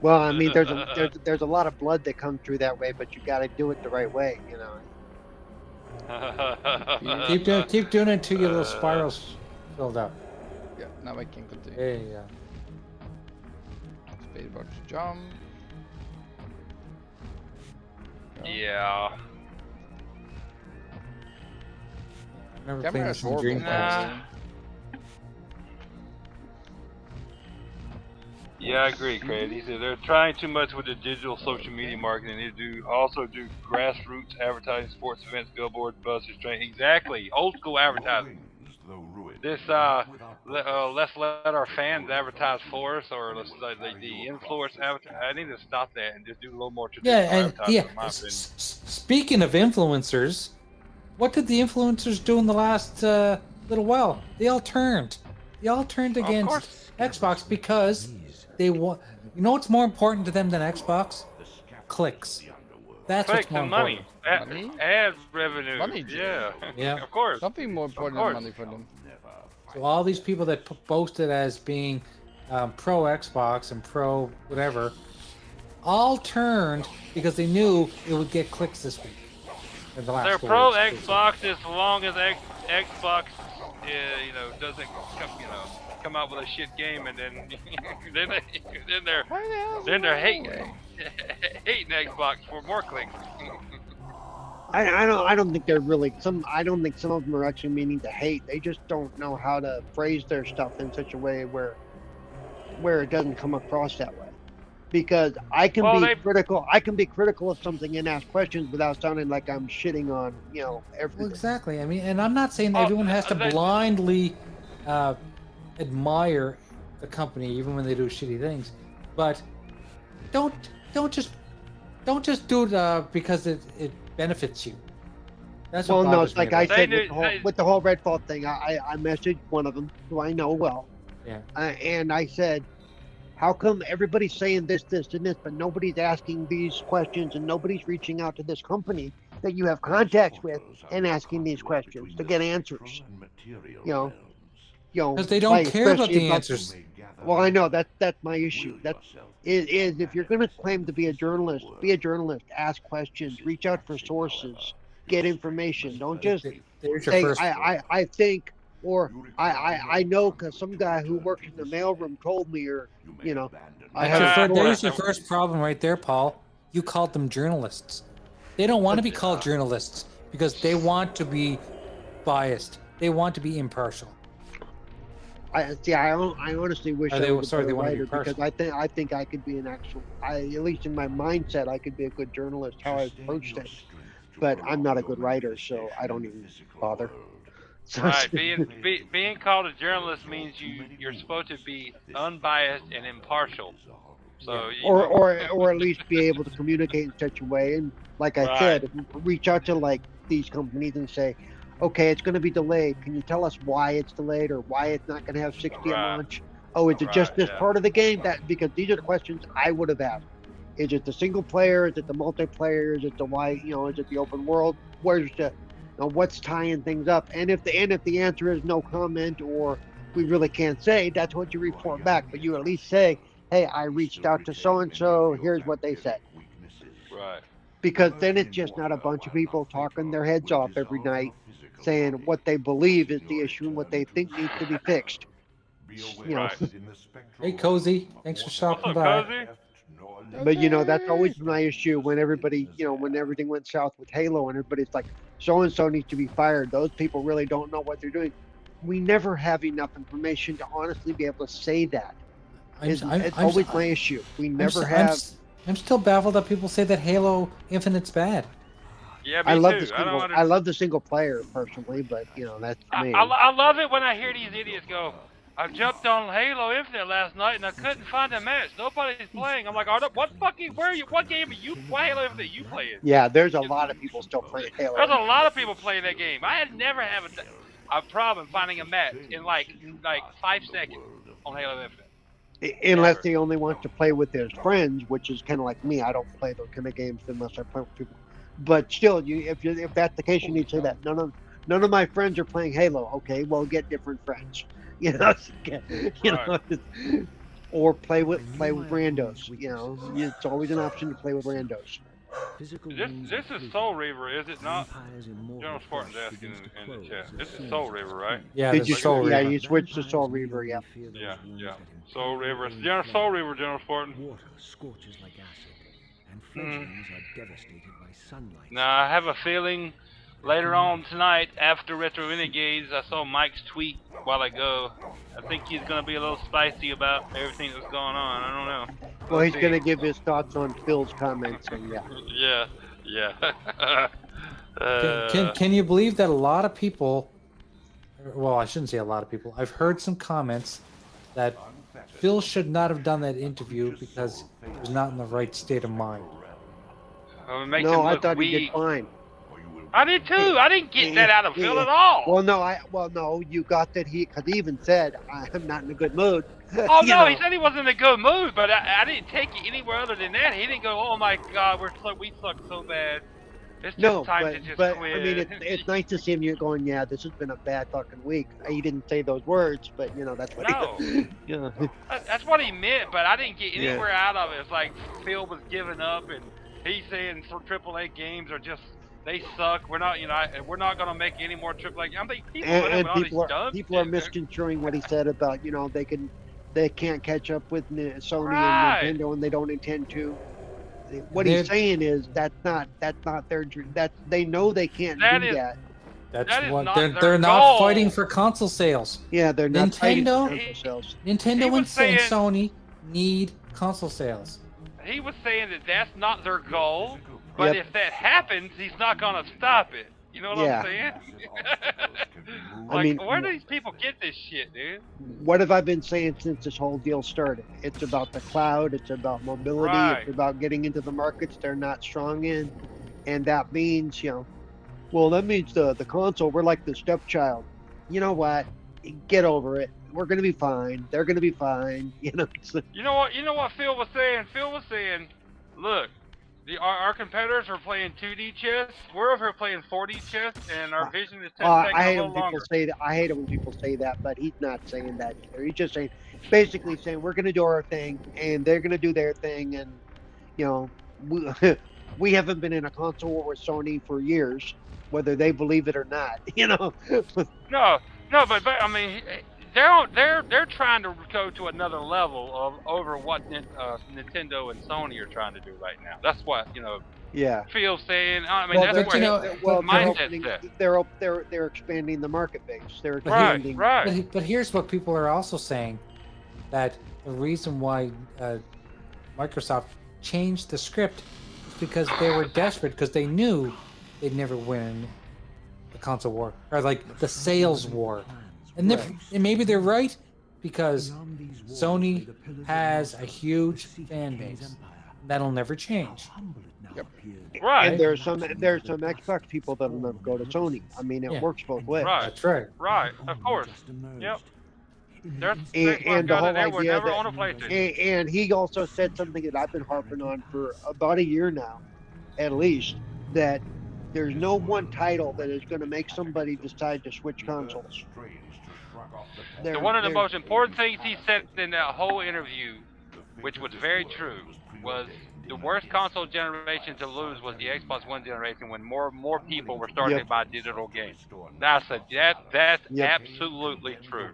Well, I mean, there's a lot of blood that comes through that way, but you got to do it the right way, Keep doing it until your little spirals filled up. Yeah, now I can continue. There you go. Space bar to jump. Yeah. I've never played this on Dreamcast. Yeah, I agree, Craig. He said they're trying too much with the digital social media marketing. They also do grassroots advertising, sports events, billboards, buses, train. Exactly, old school advertising. This let's let our fans advertise for us, or let's the influence advertise. I need to stop that and just do a little more traditional advertising. Speaking of influencers, what did the influencers do in the last little while? They all turned against Xbox because they want. You know what's more important to them than Xbox? Clicks. That's what's more important. Money. Ad revenue. Money. Yeah. Of course. Nothing more important than money for them. So all these people that boasted as being pro Xbox and pro whatever, all turned because they knew it would get clicks this week. They're pro Xbox as long as Xbox, doesn't come out with a shit game, and then they're hating Xbox for more clicks. I don't think they're really I don't think some of them are actually meaning to hate. They just don't know how to phrase their stuff in such a way where it doesn't come across that way. Because I can be critical of something and ask questions without sounding like I'm shitting on, everything. Well, exactly. I mean, and I'm not saying everyone has to blindly admire the company even when they do shitty things, but don't just do it because it benefits you. That's what no, it's like I said with the whole Redfall thing. I messaged one of them who I know well. Yeah. And I said, how come everybody's saying this, and this, but nobody's asking these questions and nobody's reaching out to this company that you have contacts with and asking these questions to get answers. Because they don't care about the answers. Well, I know that's my issue. That is if you're going to claim to be a journalist, be a journalist. Ask questions, reach out for sources, get information. Don't just say I think or I know because some guy who works in the mailroom told me, or There's your first problem right there, Paul. You called them journalists. They don't want to be called journalists because they want to be biased. They want to be impartial. I honestly wish I was a writer because I think I could be an actual. At least in my mindset, I could be a good journalist. How I approach things, but I'm not a good writer, so I don't even bother. Right, being called a journalist means you're supposed to be unbiased and impartial. So or at least be able to communicate in such a way, and like I said, reach out to like these companies and say, okay, it's going to be delayed. Can you tell us why it's delayed or why it's not going to have 60 at launch? Oh, is it just this part of the game? Because these are the questions I would have asked. Is it the single player? Is it the multiplayer? Is it the is it the open world? Where's the what's tying things up? And if the answer is no comment or we really can't say, that's what you report back. But you at least say, hey, I reached out to so and so. Here's what they said. Right. Because then it's just not a bunch of people talking their heads off every night, saying what they believe is the issue and what they think needs to be fixed. Hey, Cozy, thanks for stopping by. Cozy? But that's always my issue when everybody, when everything went south with Halo and everybody's like, so and so needs to be fired. Those people really don't know what they're doing. We never have enough information to honestly be able to say that. It's always my issue. We never have. I'm still baffled that people say that Halo Infinite's bad. Yeah, me too. I love the single player personally, but that's me. I love it when I hear these idiots go, I jumped on Halo Infinite last night and I couldn't find a match. Nobody's playing. I'm like, what game are you? What Halo Infinite are you playing? Yeah, there's a lot of people still playing Halo. There's a lot of people playing that game. I had never have a problem finding a match in like 5 seconds on Halo Infinite. Unless he only wants to play with his friends, which is kind of like me. I don't play those kind of games unless I play with people. But still, if that's the case, you need to say that none of my friends are playing Halo. Okay, well, get different friends. Or play with randos. It's always an option to play with randos. This is Soul Reaver, is it not? General Spartan's asking in the chat. This is Soul Reaver, right? Yeah, this is Soul Reaver. Yeah, you switched to Soul Reaver, yeah. Yeah. Soul Reaver. Soul Reaver, General Spartan. Water scorches like acid, and fledglings are devastated by sunlight. Now, I have a feeling later on tonight, after Retro Renegades, I saw Mike's tweet a while ago. I think he's going to be a little spicy about everything that's going on. I don't know. Well, he's going to give his thoughts on Phil's comments, and yeah. Can you believe that a lot of people, well, I shouldn't say a lot of people, I've heard some comments that Phil should not have done that interview because he was not in the right state of mind. No, I thought he did fine. I did too. I didn't get that out of Phil at all. Well, no, you got that because he even said, I'm not in a good mood. Oh, no, he said he wasn't in a good mood, but I didn't take it anywhere other than that. He didn't go, oh my God, we suck so bad. It's just time to just quit. I mean, it's nice to see him going, yeah, this has been a bad fucking week. He didn't say those words, but, that's what he That's what he meant, but I didn't get anywhere out of it. It's like Phil was giving up, and he's saying for AAA games are just, they suck. We're not, we're not gonna make any more AAA. I'm like, people are misconstruing what he said about, they can't catch up with Sony and Nintendo, and they don't intend to. What he's saying is that's not their dream. That they know they can't do that. That's what they're not fighting for console sales. Yeah, they're not fighting for console sales. Nintendo and Sony need console sales. He was saying that that's not their goal, but if that happens, he's not gonna stop it. You know what I'm saying? Where do these people get this shit, dude? What have I been saying since this whole deal started? It's about the cloud, it's about mobility, it's about getting into the markets they're not strong in. And that means, that means the console, we're like the stepchild. You know what? Get over it. We're gonna be fine. They're gonna be fine. You know what Phil was saying? Phil was saying, look, Our competitors are playing 2D chess. We're over here playing 4D chess, and our vision is I taking a hate little when people longer. say that. I hate it when people say that, but he's not saying that either. He's just saying, basically saying, we're going to do our thing, and they're going to do their thing, and you know, we, we haven't been in a console war with Sony for years, whether they believe it or not. You know. No, but I mean, they're trying to go to another level of over what Nintendo and Sony are trying to do right now. That's what Yeah. Phil's saying. I mean, Well, that's where well, mindset's set. they're expanding the market base. They're Right, expanding. right. But here's what people are also saying, that the reason why Microsoft changed the script is because they were desperate, because they knew they'd never win the console war, or like the sales war. And, and maybe they're right, because Sony has a huge fan base. That'll never change. Yep. Right. And there's some Xbox people that'll never go to Sony. I mean, it works both ways. Right. That's right. Right. Of course. Yep. And the whole idea never on a PlayStation. And he also said something that I've been harping on for about a year now, at least, that there's no one title that is going to make somebody decide to switch consoles. One of the most important things he said in that whole interview, which was very true, was the worst console generation to lose was the Xbox One generation, when more people were starting to buy digital games. That's absolutely true.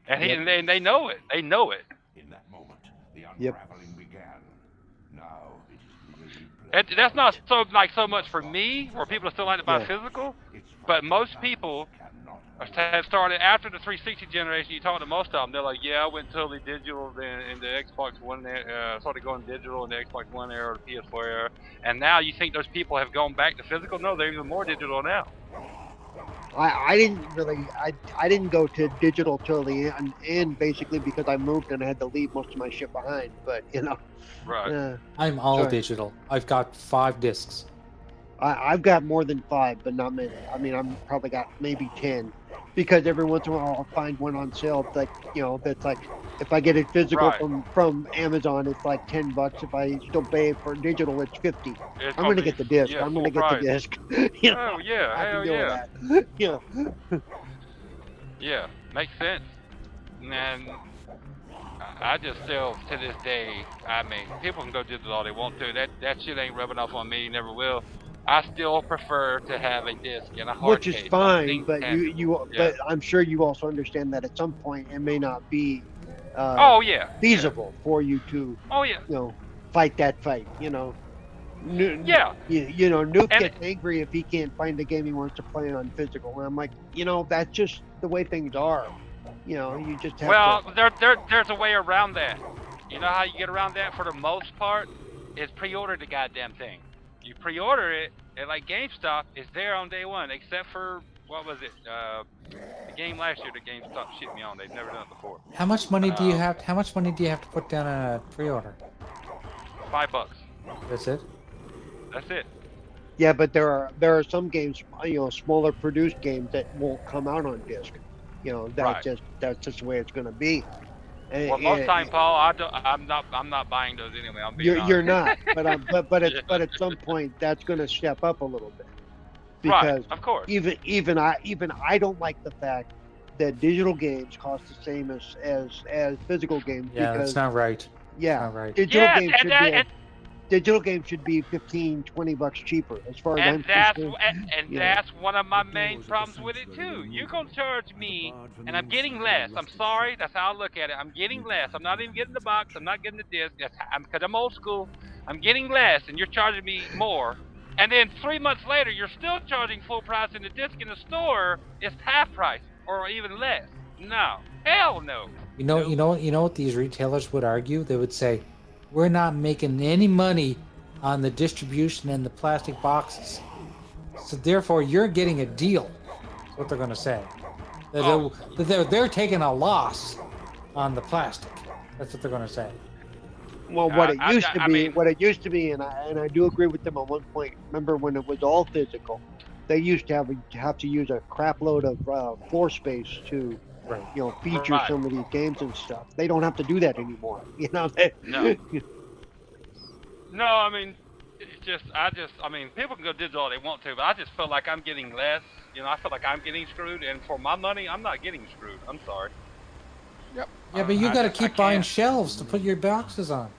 And they know it. They know it. In that moment, the unraveling began. Now it is That's not so much for me, where people are still like to buy physical, but most people have started after the 360 generation. You talk to most of them, they're like, yeah, I went totally digital in the Xbox One, started going digital in the Xbox One era or the PS4 era, and now you think those people have gone back to physical? No, they're even more digital now. I didn't go to digital till the end, basically because I moved and I had to leave most of my shit behind. But right. I'm all digital. I've got 5 discs. I've got more than 5, but not many. I mean, I'm probably got maybe 10, because every once in a while I'll find one on sale. It's like, that's like, if I get it physical from Amazon, it's like $10. If I still pay for digital, it's $50. I'm gonna get the disc. I'm gonna get the disc. Oh yeah, hell yeah. Yeah. Yeah, makes sense. And I just still, to this day, I mean, people can go digital all they want to. That shit ain't rubbing off on me. Never will. I still prefer to have a disc and a hard case. Which is case. fine, but but I'm sure you also understand that at some point it may not be feasible for you to fight that fight. Nuke gets angry if he can't find the game he wants to play on physical, and I'm like, that's just the way things are. You just have to. There's a way around that. You know how you get around that for the most part? Is pre-order the goddamn thing. You pre-order it, and like GameStop, it's there on day one, except for, what was it? The game last year that GameStop shit me on. They've never done it before. How much money do you have? How much money do you have to put down on a pre-order? $5. That's it. That's it. Yeah, but there are some games, smaller produced games that won't come out on disc. That's just the way it's going to be. Well, most time, Paul, I'm not buying those anyway. You're not, but at some point that's going to step up a little bit, because of course. Even I don't like the fact that digital games cost the same as physical games. Yeah, because, that's not right. Yeah, not right. Digital games should be $15-20 cheaper, as far as I'm concerned. That's one of my main problems with it too. You're gonna charge me, and I'm getting less. I'm sorry, that's how I look at it. I'm getting less. I'm not even getting the box. I'm not getting the disc. Because I'm old school. I'm getting less, and you're charging me more. And then 3 months later, you're still charging full price, and the disc in the store is half price or even less. No, hell no. You know what these retailers would argue? They would say, we're not making any money on the distribution and the plastic boxes, so therefore you're getting a deal. That's what they're going to say. They're taking a loss on the plastic. That's what they're going to say. Well, what it used to be, and I do agree with them on one point. Remember when it was all physical? They used to have to use a crap load of floor space to feature some of these games and stuff. They don't have to do that anymore. No. No, I mean, I mean, people can go digital all they want to, but I just feel like I'm getting less. You know, I feel like I'm getting screwed, and for my money, I'm not getting screwed. I'm sorry. Yep. Yeah, but you got to keep buying can't. shelves to put your boxes on.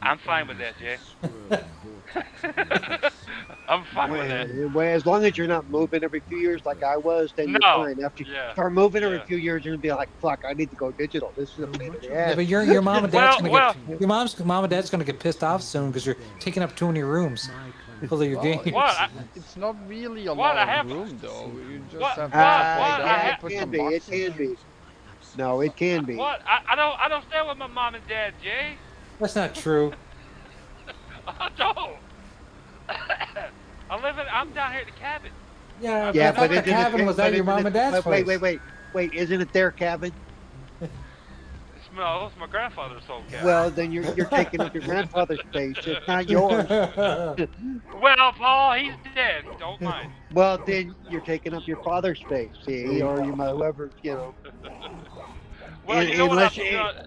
I'm fine with that, Jay. I'm fine with that. Well, as long as you're not moving every few years like I was, then you're fine. After you start moving every few years, you're gonna be like, "Fuck, I need to go digital. This is a pain in the ass." Yeah, but your mom and dad's gonna get your mom and dad's gonna get pissed off soon because you're taking up too many rooms full of your games. It's not really a lot of room though. You just have to it can be. It can be. No, it can be. What? I don't stay with my mom and dad, Jay. That's not true. I don't. I'm down here at the cabin. Yeah, but the cabin was at your mom and dad's place. Wait, isn't it their cabin? No, it's my grandfather's old cabin. Well, then you're taking up your grandfather's space. It's not yours. Well, Paul, he's dead. Don't mind. Well, then you're taking up your father's space, see, or whoever, you know. Well,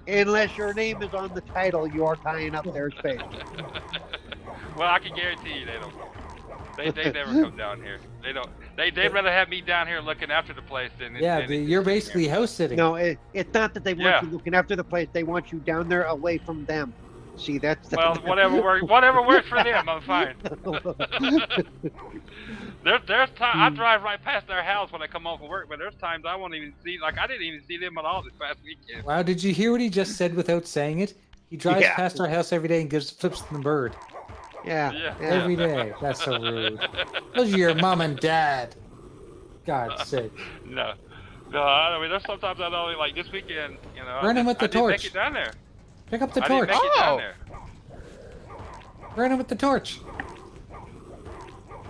unless your name is on the title, you are tying up their space. Well, I can guarantee you they don't. They never come down here. They don't. They'd rather have me down here looking after the place than. You're basically house sitting. No, it's not that they want you looking after the place. They want you down there away from them. See, that's. Well, whatever works for them, I'm fine. There's time I drive right past their house when I come home from work, but there's times I won't even see. Like I didn't even see them at all this past weekend. Wow, did you hear what he just said without saying it? He drives past our house every day and flips the bird. Yeah. Every day. That's so rude. Those are your mom and dad. God's sake. No, I mean, there's sometimes I don't like this weekend. You know, burn him with the torch. Make it down there. Pick up the torch. Didn't make it down there. Burn him with the torch.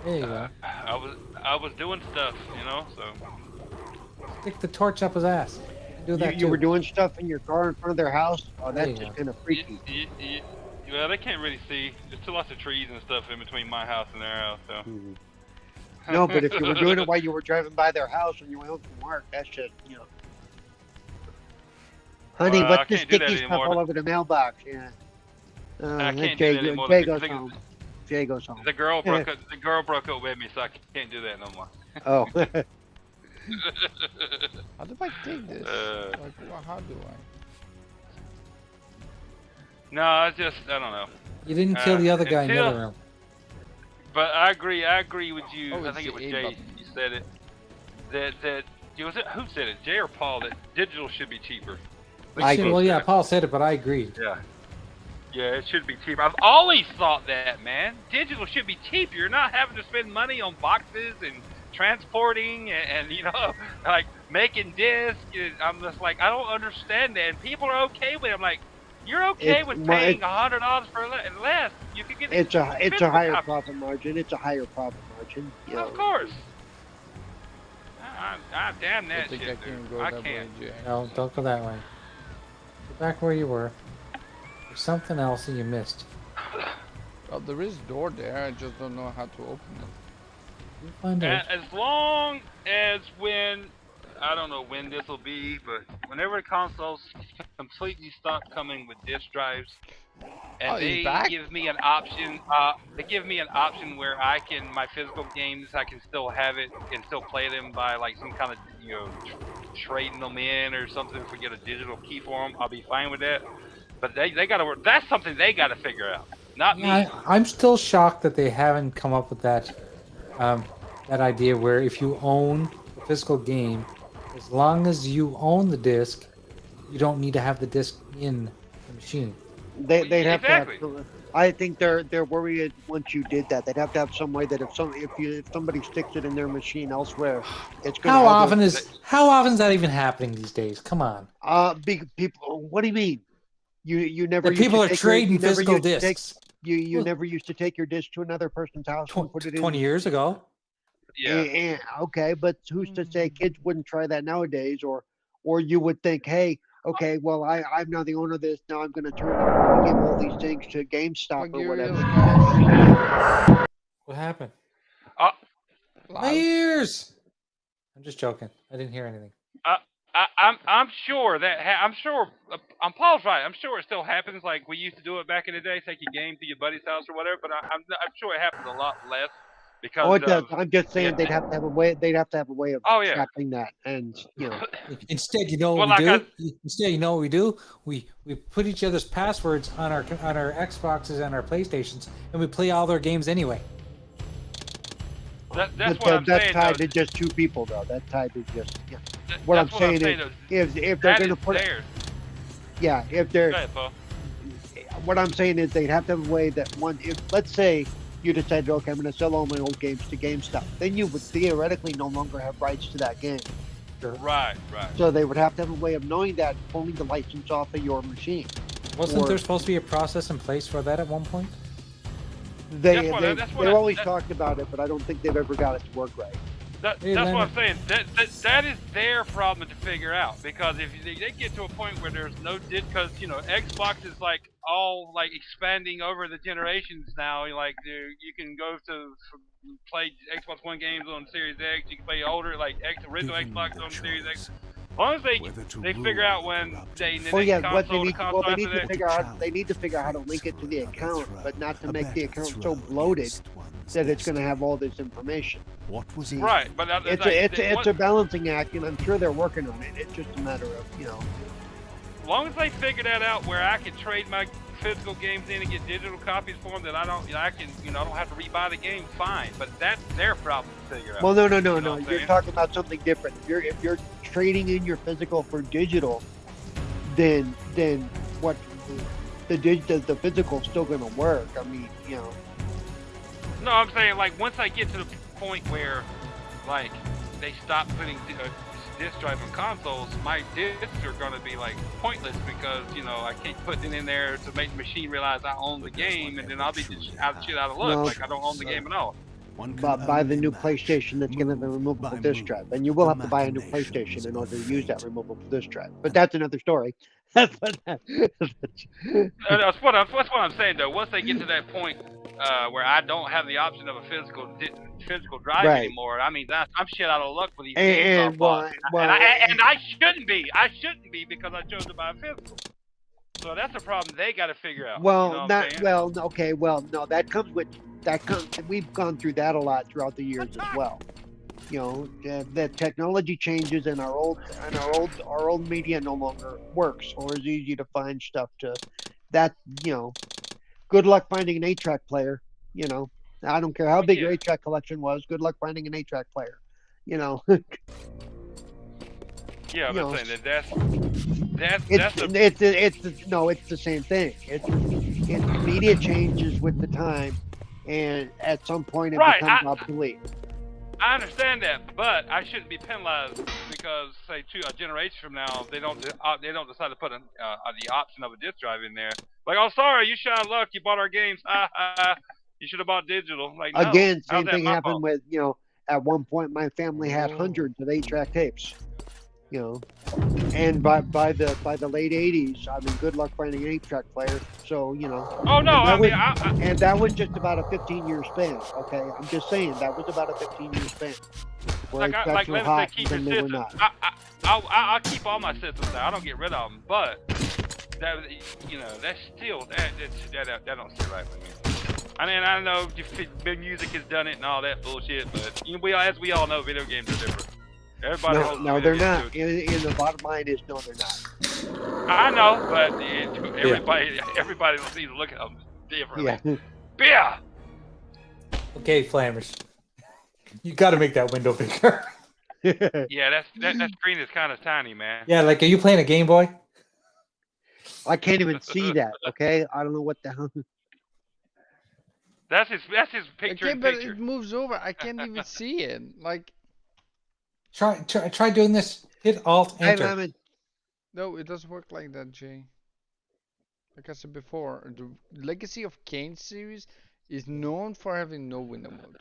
There you go. I was doing stuff, you know, so. Stick the torch up his ass. Do that you were doing stuff in your car in front of their house? Oh, that's just kind of freaky. Well, they can't really see. There's too lots of trees and stuff in between my house and their house, so. No, but if you were doing it while you were driving by their house when you went home from work, that's just, you know. Honey, what's this sticky stuff all over the mailbox? Yeah. I can't do that anymore. Jay goes home. The girl broke up with me, so I can't do that no more. Oh. How do I take this? How do I? No, I don't know. You didn't kill the other guy in the other room. But I agree with you. I think it was Jay. You said it. That was it? Who said it? Jay or Paul? That digital should be cheaper. Well, yeah, Paul said it, but I agreed. Yeah, it should be cheaper. I've always thought that, man. Digital should be cheaper. You're not having to spend money on boxes and transporting and you know, like making discs. I'm just like, I don't understand that. And people are okay with it. I'm like, you're okay with paying $100 for less. You could get it's a higher profit margin. It's a higher profit margin. Of course. I damn that shit, dude. I can't. No, don't go that way. Go back where you were. There's something else that you missed. Well, there is a door there. I just don't know how to open it. You'll find out. As long as I don't know when this will be, but whenever the consoles completely stop coming with disc drives, and they give me an option, where I can, my physical games, I can still have it and still play them by like some kind of, you know, trading them in or something. If we get a digital key for them, I'll be fine with that. But they gotta work. That's something they gotta figure out, not me. I'm still shocked that they haven't come up with that idea where if you own a physical game, as long as you own the disc, you don't need to have the disc in the machine. They'd have to have, I think they're worried once you did that. They'd have to have some way that if somebody sticks it in their machine elsewhere, it's going to. How often is that even happening these days? Come on. Big people. What do you mean? You never. People are trading physical discs. You never used to take your disc to another person's house and put it in. 20 years ago. Yeah. Okay, but who's to say kids wouldn't try that nowadays? Or you would think, hey, okay, well, I'm now the owner of this. Now I'm going to turn it over and give all these things to GameStop or whatever. What happened? My ears! I'm just joking. I didn't hear anything. I'm sure that I'm sure Paul's right. I'm sure it still happens like we used to do it back in the day. Take your game to your buddy's house or whatever. But I'm sure it happens a lot less because Oh, it does. of I'm just saying they'd have to have a way. They'd have to have a way of Oh, yeah. trapping that, and Instead, you know what Well, we like do? Instead, you know what we do? We put each other's passwords on our Xboxes and our PlayStations, and we play all their games anyway. That's but what I'm that's saying. tied Though. to just two people, though. That's tied to just. Yeah. That's What I'm saying is, if they're going to put it, yeah, if they're. Go ahead, Paul. What I'm saying is they'd have to have a way that one. If let's say you decided, okay, I'm going to sell all my old games to GameStop, then you would theoretically no longer have rights to that game. Right. So they would have to have a way of knowing that, pulling the license off of your machine. Wasn't there supposed to be a process in place for that at one point? They always talked about it, but I don't think they've ever got it to work right. That's what I'm saying. That is their problem to figure out, because if they get to a point where there's no because Xbox is like all like expanding over the generations now. Like you can go to play Xbox One games on Series X. You can play older like original Xbox on Series X. As long as they figure out when they they need to figure out how to link it to the account, but not to make the account so bloated that it's going to have all this information. What was it? Right, but it's a balancing act, and I'm sure they're working on it. It's just a matter of As long as they figure that out, where I can trade my physical games in and get digital copies for them, that I don't have to rebuy the game. Fine, but that's their problem to figure out. Well, no. You're talking about something different. If you're trading in your physical for digital, then what the physical's still going to work. I mean, No, I'm saying like once I get to the point where like they stop putting disc drive on consoles, my discs are going to be like pointless because I can't put it in there to make the machine realize I own the game, and then I'll be just out of luck, like I don't own the game at all. Buy the new PlayStation that's going to have a removable disc drive, and you will have to buy a new PlayStation in order to use that removable disc drive. But that's another story. That's what I'm saying though. Once they get to that point where I don't have the option of a physical drive anymore, I mean I'm shit out of luck with these games I bought. And I shouldn't be. I shouldn't be because I chose to buy a physical. So that's a problem they got to figure out. Well, we've gone through that a lot throughout the years as well. The technology changes, and our old media no longer works or is easy to find stuff to. That good luck finding an 8-track player. I don't care how big your 8-track collection was. Good luck finding an 8-track player. Yeah, I'm saying that's it's the same thing. It's media changes with the time, and at some point it becomes obsolete. I understand that, but I shouldn't be penalized because, say, a generation from now, they don't decide to put the option of a disc drive in there. Like, oh, sorry, you shot luck. You bought our games. You should have bought digital. Like, no. Again, same thing happened with At one point, my family had hundreds of 8-track tapes. And by the late '80s, I mean, good luck finding an 8-track player. So Oh no, and that was just about a 15-year span. Okay, I'm just saying that was about a 15-year span. Like let me say, keep your systems. I'll keep all my systems now. I don't get rid of them, but that's still that don't sit right with me. I mean, I know big music has done it and all that bullshit, but as we all know, video games are different. Everybody no, they're not. And the bottom line is, no, they're not. I know, but everybody needs to look at them differently. Yeah. Okay, Flammers. You got to make that window bigger. Yeah, that screen is kind of tiny, man. Yeah, like, are you playing a Game Boy? I can't even see that. Okay, I don't know what the hell. That's his picture. Okay, but it moves over. I can't even see it. Like. Try doing this. Hit Alt Enter. No, it doesn't work like that, Jay. Like I said before, the Legacy of Kain series is known for having no window mode.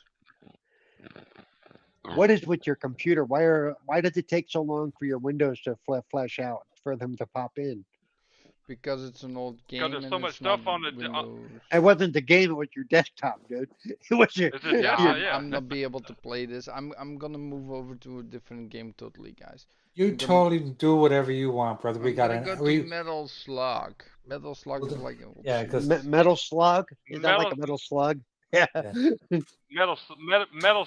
What is with your computer? Why does it take so long for your windows to flash out, for them to pop in? Because it's an old game. Because there's and so much it's not stuff on the. Windows. It wasn't the game, it was your desktop, dude. It was your. I'm not be able to play this. I'm gonna move over to a different game totally, guys. You totally do whatever you want, brother. We got to go to Metal Slug. Metal Slug is like because Metal Slug. Is that like a metal slug? Yeah. Metal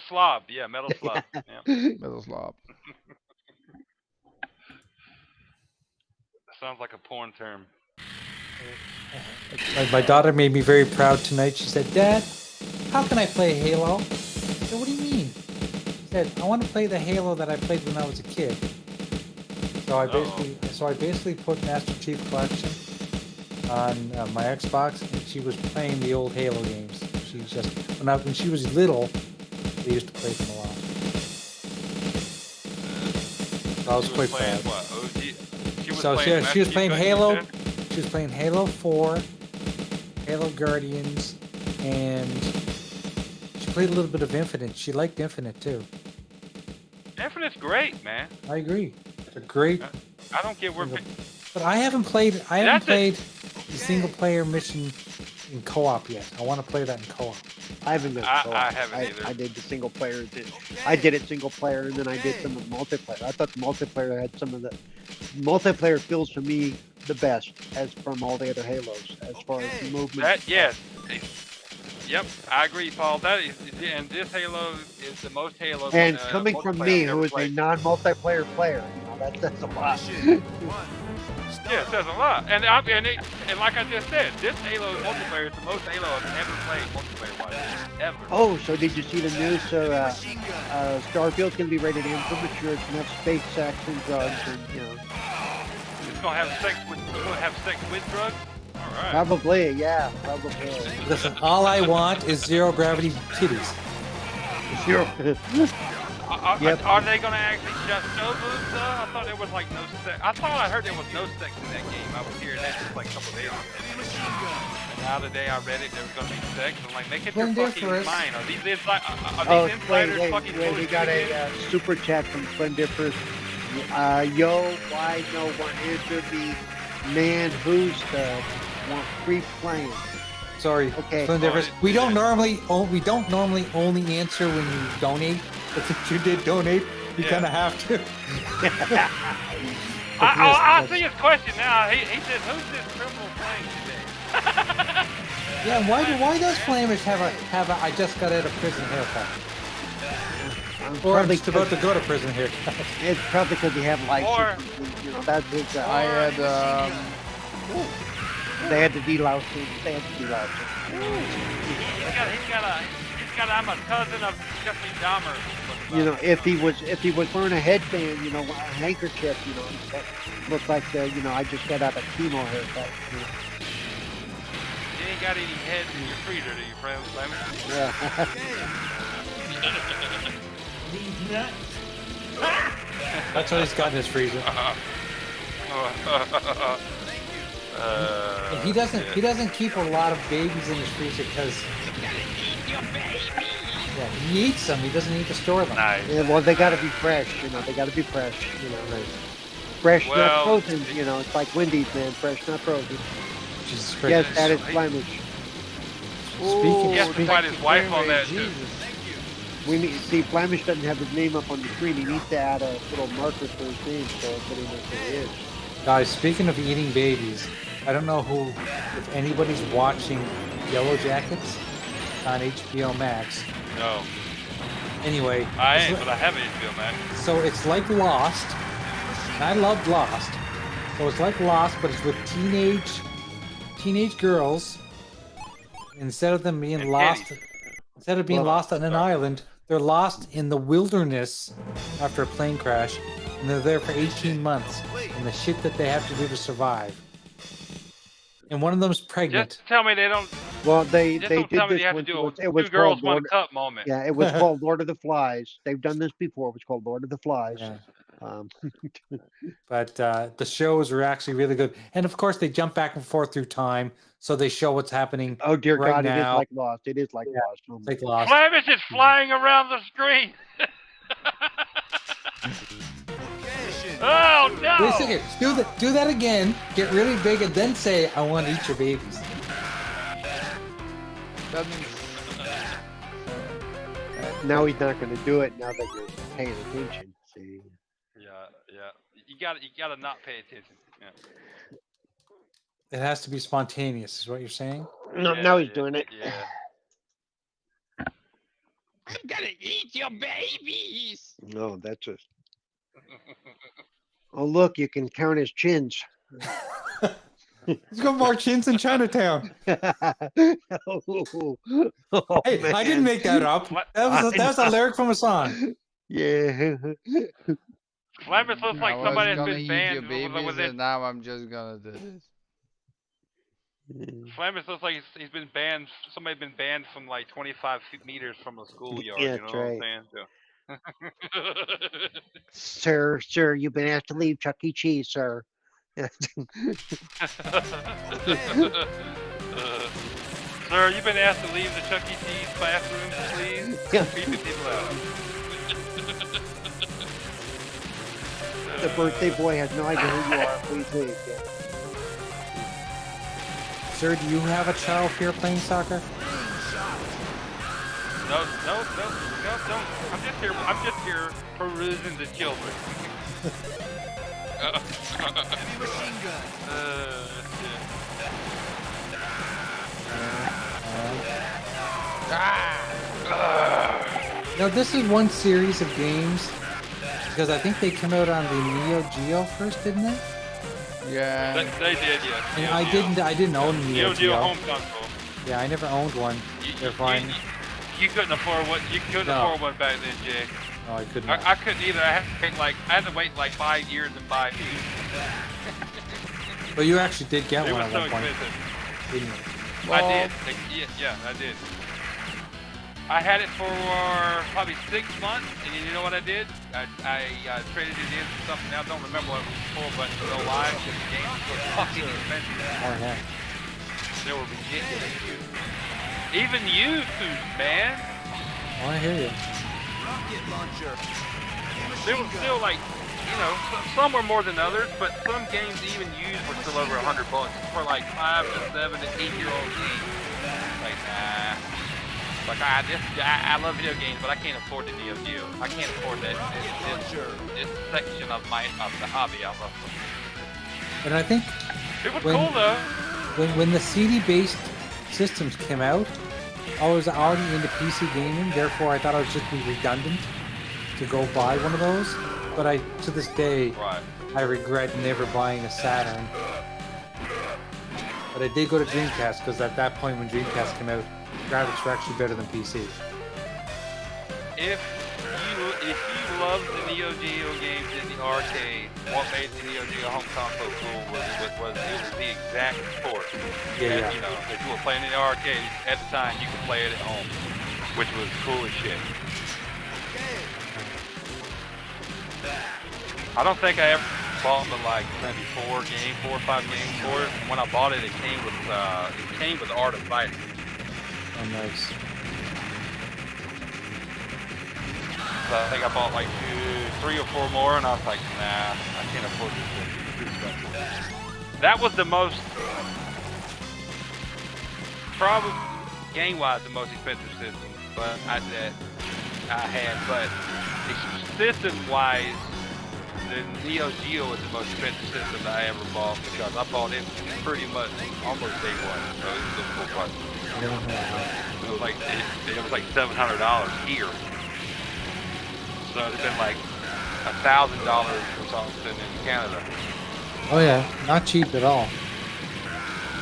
slob. Yeah, metal slob. Yeah. Metal slob. Sounds like a porn term. My daughter made me very proud tonight. She said, "Dad, how can I play Halo?" I said, "What do you mean?" She said, "I want to play the Halo that I played when I was a kid." So I basically put Master Chief Collection on my Xbox, and she was playing the old Halo games. She's just when she was little, they used to play them a lot. So I was quite proud. She was playing Halo. She was playing Halo 4, Halo Guardians, and she played a little bit of Infinite. She liked Infinite too. Infinite's great, man. I agree. It's a great. I don't get where. But I haven't played the single player mission in co-op yet. I want to play that in co-op. I haven't been. I haven't either. I did the single player. I did it single player, and then I did some of the multiplayer. I thought the multiplayer had some of the multiplayer feels for me the best as from all the other Halos as far as movement. Yep, I agree, Paul. That is, and this Halo is the most Halo. And coming from me, who is a non-multiplayer player, that says a lot. Yeah, it says a lot. And like I just said, this Halo multiplayer is the most Halo I've ever played multiplayer-wise. Ever. Oh, so did you see the news? So Starfield's going to be rated M for mature. It's going to have space, sex, and drugs, and It's going to have sex with drugs. All right. Probably, yeah, probably. Listen, all I want is zero gravity titties. Zero. Are they going to actually just show boobs though? I thought there was like no sex. I heard there was no sex in that game. I was hearing that just like a couple days ago. And now today I read it, there was going to be sex. I'm like, make it your fucking mind. Are these insiders fucking we got a super chat from Splendiferous. Yo, why no one answered me? Man, who's the free playing? Sorry, okay. We don't normally only answer when you donate, but since you did donate, you kind of have to. I see his question now. He says, "Who's this criminal playing today?" Yeah, why does Flamish have a I just got out of prison haircut? Or I'm just about to go to prison haircut. It's probably because you have license. That's his. I had They had to delouse him. He's got. I'm a cousin of Jeffrey Dahmer. If he was wearing a headband, a handkerchief, that looks like I just got out of chemo haircut. You ain't got any heads in your freezer, do you, friend? Yeah. That's what he's got in his freezer. He doesn't keep a lot of babies in his freezer because he eats them. He doesn't need to store them. Nice. Yeah, well, they got to be fresh. They got to be fresh. Fresh, not frozen. It's like Wendy's, man. Fresh, not frozen. Jesus Christ. Yes, that is Flemish. He has to find his wife on that too. Flemish doesn't have his name up on the screen. He needs to add a little marker for his name so everybody knows who he is. Guys, speaking of eating babies, I don't know if anybody's watching Yellow Jackets on HBO Max. No. Anyway. I ain't, but I have HBO Max. So it's like Lost. And I loved Lost. So it's like Lost, but it's with teenage girls. Instead of them being lost on an island, they're lost in the wilderness after a plane crash, and they're there for 18 months, and the shit that they have to do to survive. And one of them's pregnant. Just tell me they don't. Well, they did this. It was two girls, one cup moment. Yeah, it was called Lord of the Flies. They've done this before. It was called Lord of the Flies. Yeah. But the shows are actually really good, and of course they jump back and forth through time, so they show what's happening. Oh dear right God! now. It is like Lost. It is like Lost. Oh, like Lost. Flamish is flying around the screen. Oh Oh no! Wait a second. Do that again. Get really big and then say, "I want to eat your babies." That means. Now he's not going to do it. Now that you're paying attention. See. Yeah. You gotta not pay attention. Yeah. It has to be spontaneous, is what you're saying? No, now he's doing it. Yeah. I'm gonna eat your babies. No, that's a. Oh look, you can count his chins. He's got more chins in Chinatown. Oh, Hey, man. I didn't make that up. That was a lyric from a song. Yeah. Flamus looks like I was somebody has gonna been eat banned your babies, with this. and now I'm just gonna do this. Flamus looks like he's been banned. Somebody's been banned from like 25 meters from a schoolyard. Yeah, you know that's what right. I'm saying? So. Sir, you've been asked to leave Chuck E. Cheese, sir. Sir, you've been asked to leave the Chuck E. Cheese classroom, please. Yeah. Creeping people out. The birthday boy has no idea who you are. Please leave. Yeah. Sir, do you have a child here playing soccer? No. I'm just here perusing the children. Heavy machine gun. Now, this is one series of games because I think they came out on the Neo Geo first, didn't they? Yeah. They did, yes. And I didn't own Neo Neo Geo Geo. home console. Yeah, I never owned one. They're fine. You couldn't afford one. You couldn't afford one back then, Jay. No, I couldn't. I couldn't either. I had to wait like 5 years to buy two. Well, you actually did get It one was at so one point, expensive. didn't you? I did. Yeah, I did. I had it for probably 6 months, and you know what I did? I traded it in for something else. I don't remember what it was for, but no lie, because the games were fucking expensive. Oh yeah. They were ridiculous. Even used, man. Oh, I hear you. Rocket launcher. They were still like, some were more than others, but some games even used were still over $100 for like 5 to 7 to 8-year-old games. Like, nah. Like, I love video games, but I can't afford the Neo Geo. I can't afford this section of the hobby. I love. And I think It was cool though. When the CD-based systems came out, I was already into PC gaming. Therefore, I thought I would just be redundant to go buy one of those. But to this day, I regret never buying a Saturn. But I did go to Dreamcast because at that point when Dreamcast came out, graphics were actually better than PC. If you love the Neo Geo games in the arcade, what made the Neo Geo home console cool was the exact port. Yeah. You know, if you were playing in the arcade at the time, you could play it at home, which was cool as shit. I don't think I ever bought the like maybe 4 or 5 games for it. When I bought it, it came with Art of Fighting. Oh, nice. So I think I bought like 3 or 4 more, and I was like, nah, I can't afford this thing. It's too expensive. That was the most, probably game-wise, the most expensive system, but I had. But system-wise, the Neo Geo was the most expensive system that I ever bought because I bought it pretty much almost day one. So it was a full price. It was like $700 here. So it'd been like $1,000 or something in Canada. Oh yeah, not cheap at all.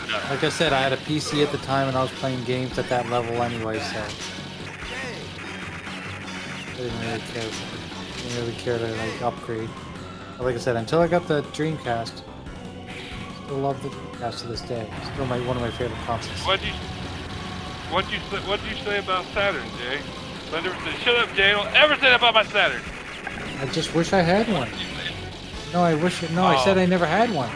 No. Like I said, I had a PC at the time and I was playing games at that level anyway, so I didn't really care to like upgrade. But like I said, until I got the Dreamcast, still love the Dreamcast to this day. Still one of my favorite consoles. What'd you say about Saturn, Jay? Shut up, Jay! Don't ever say that about my Saturn. I just wish I had one. No, I said I never had one.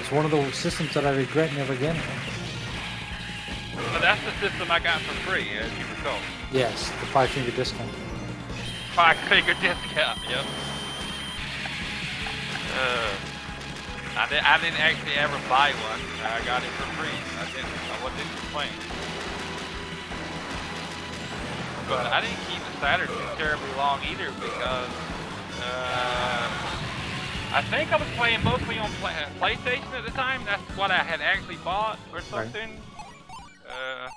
It's one of those systems that I regret never getting. But that's the system I got for free, as you recall. Yes, the 5-finger discount. 5-finger discount, yep. I didn't actually ever buy one. I got it for free. I wasn't complain. But I didn't keep the Saturn too terribly long either because I think I was playing mostly on PlayStation at the time. That's what I had actually bought or something. Right.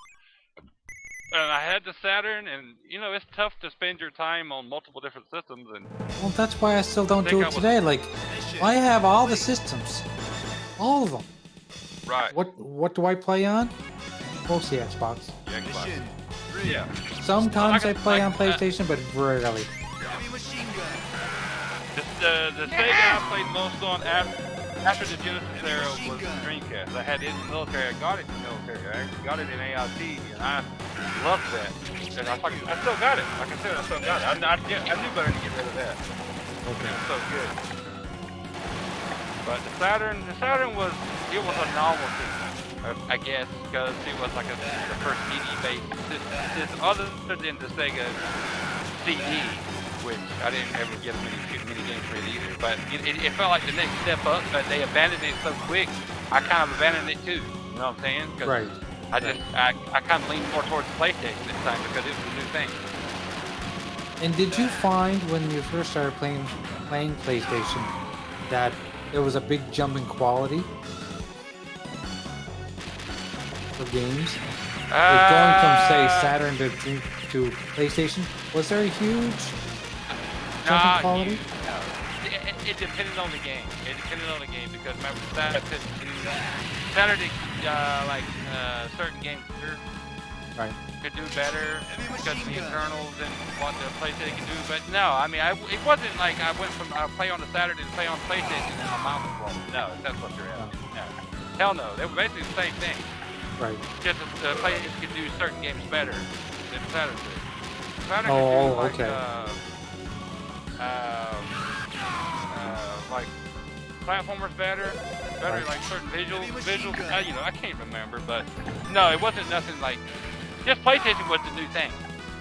And I had the Saturn, and you know it's tough to spend your time on multiple different systems. And well, that's why I still don't do it today. Like, I have all the systems, all of them. Right. What do I play on? Mostly Xbox. Yeah, Xbox. Yeah. Sometimes I play on PlayStation, but rarely. The Sega I played most on after the Genesis era was the Dreamcast. I had it in the military. I got it in the military. I actually got it in AIT, and I loved that. And I still got it. Like I said, I still got it. I knew better to get rid of that. Okay. It was so good. But the Saturn was a novelty, I guess, because it was like the first CD-based system, other than the Sega CD, which I didn't ever get many games for it either. But it felt like the next step up, but they abandoned it so quick. I kind of abandoned it too. You know what I'm saying? Right. I kind of leaned more towards the PlayStation this time because it was a new thing. And did you find when you first started playing PlayStation that there was a big jump in quality for games? Like going from say Saturn to PlayStation, was there a huge jump in quality? It depended on the game. It depended on the game because remember Saturday certain games could do better because of the internals and what the PlayStation could do. But no, I mean it wasn't like I went from play on the Saturday to play on PlayStation and my mouth was blown. No, if that's what you're asking. No. Hell no. They were basically the same thing. Right. Just the PlayStation could do certain games better than Saturn did. Saturn could do like platformers better, like certain visuals. I can't remember, but no, it wasn't nothing like. Just PlayStation was the new thing.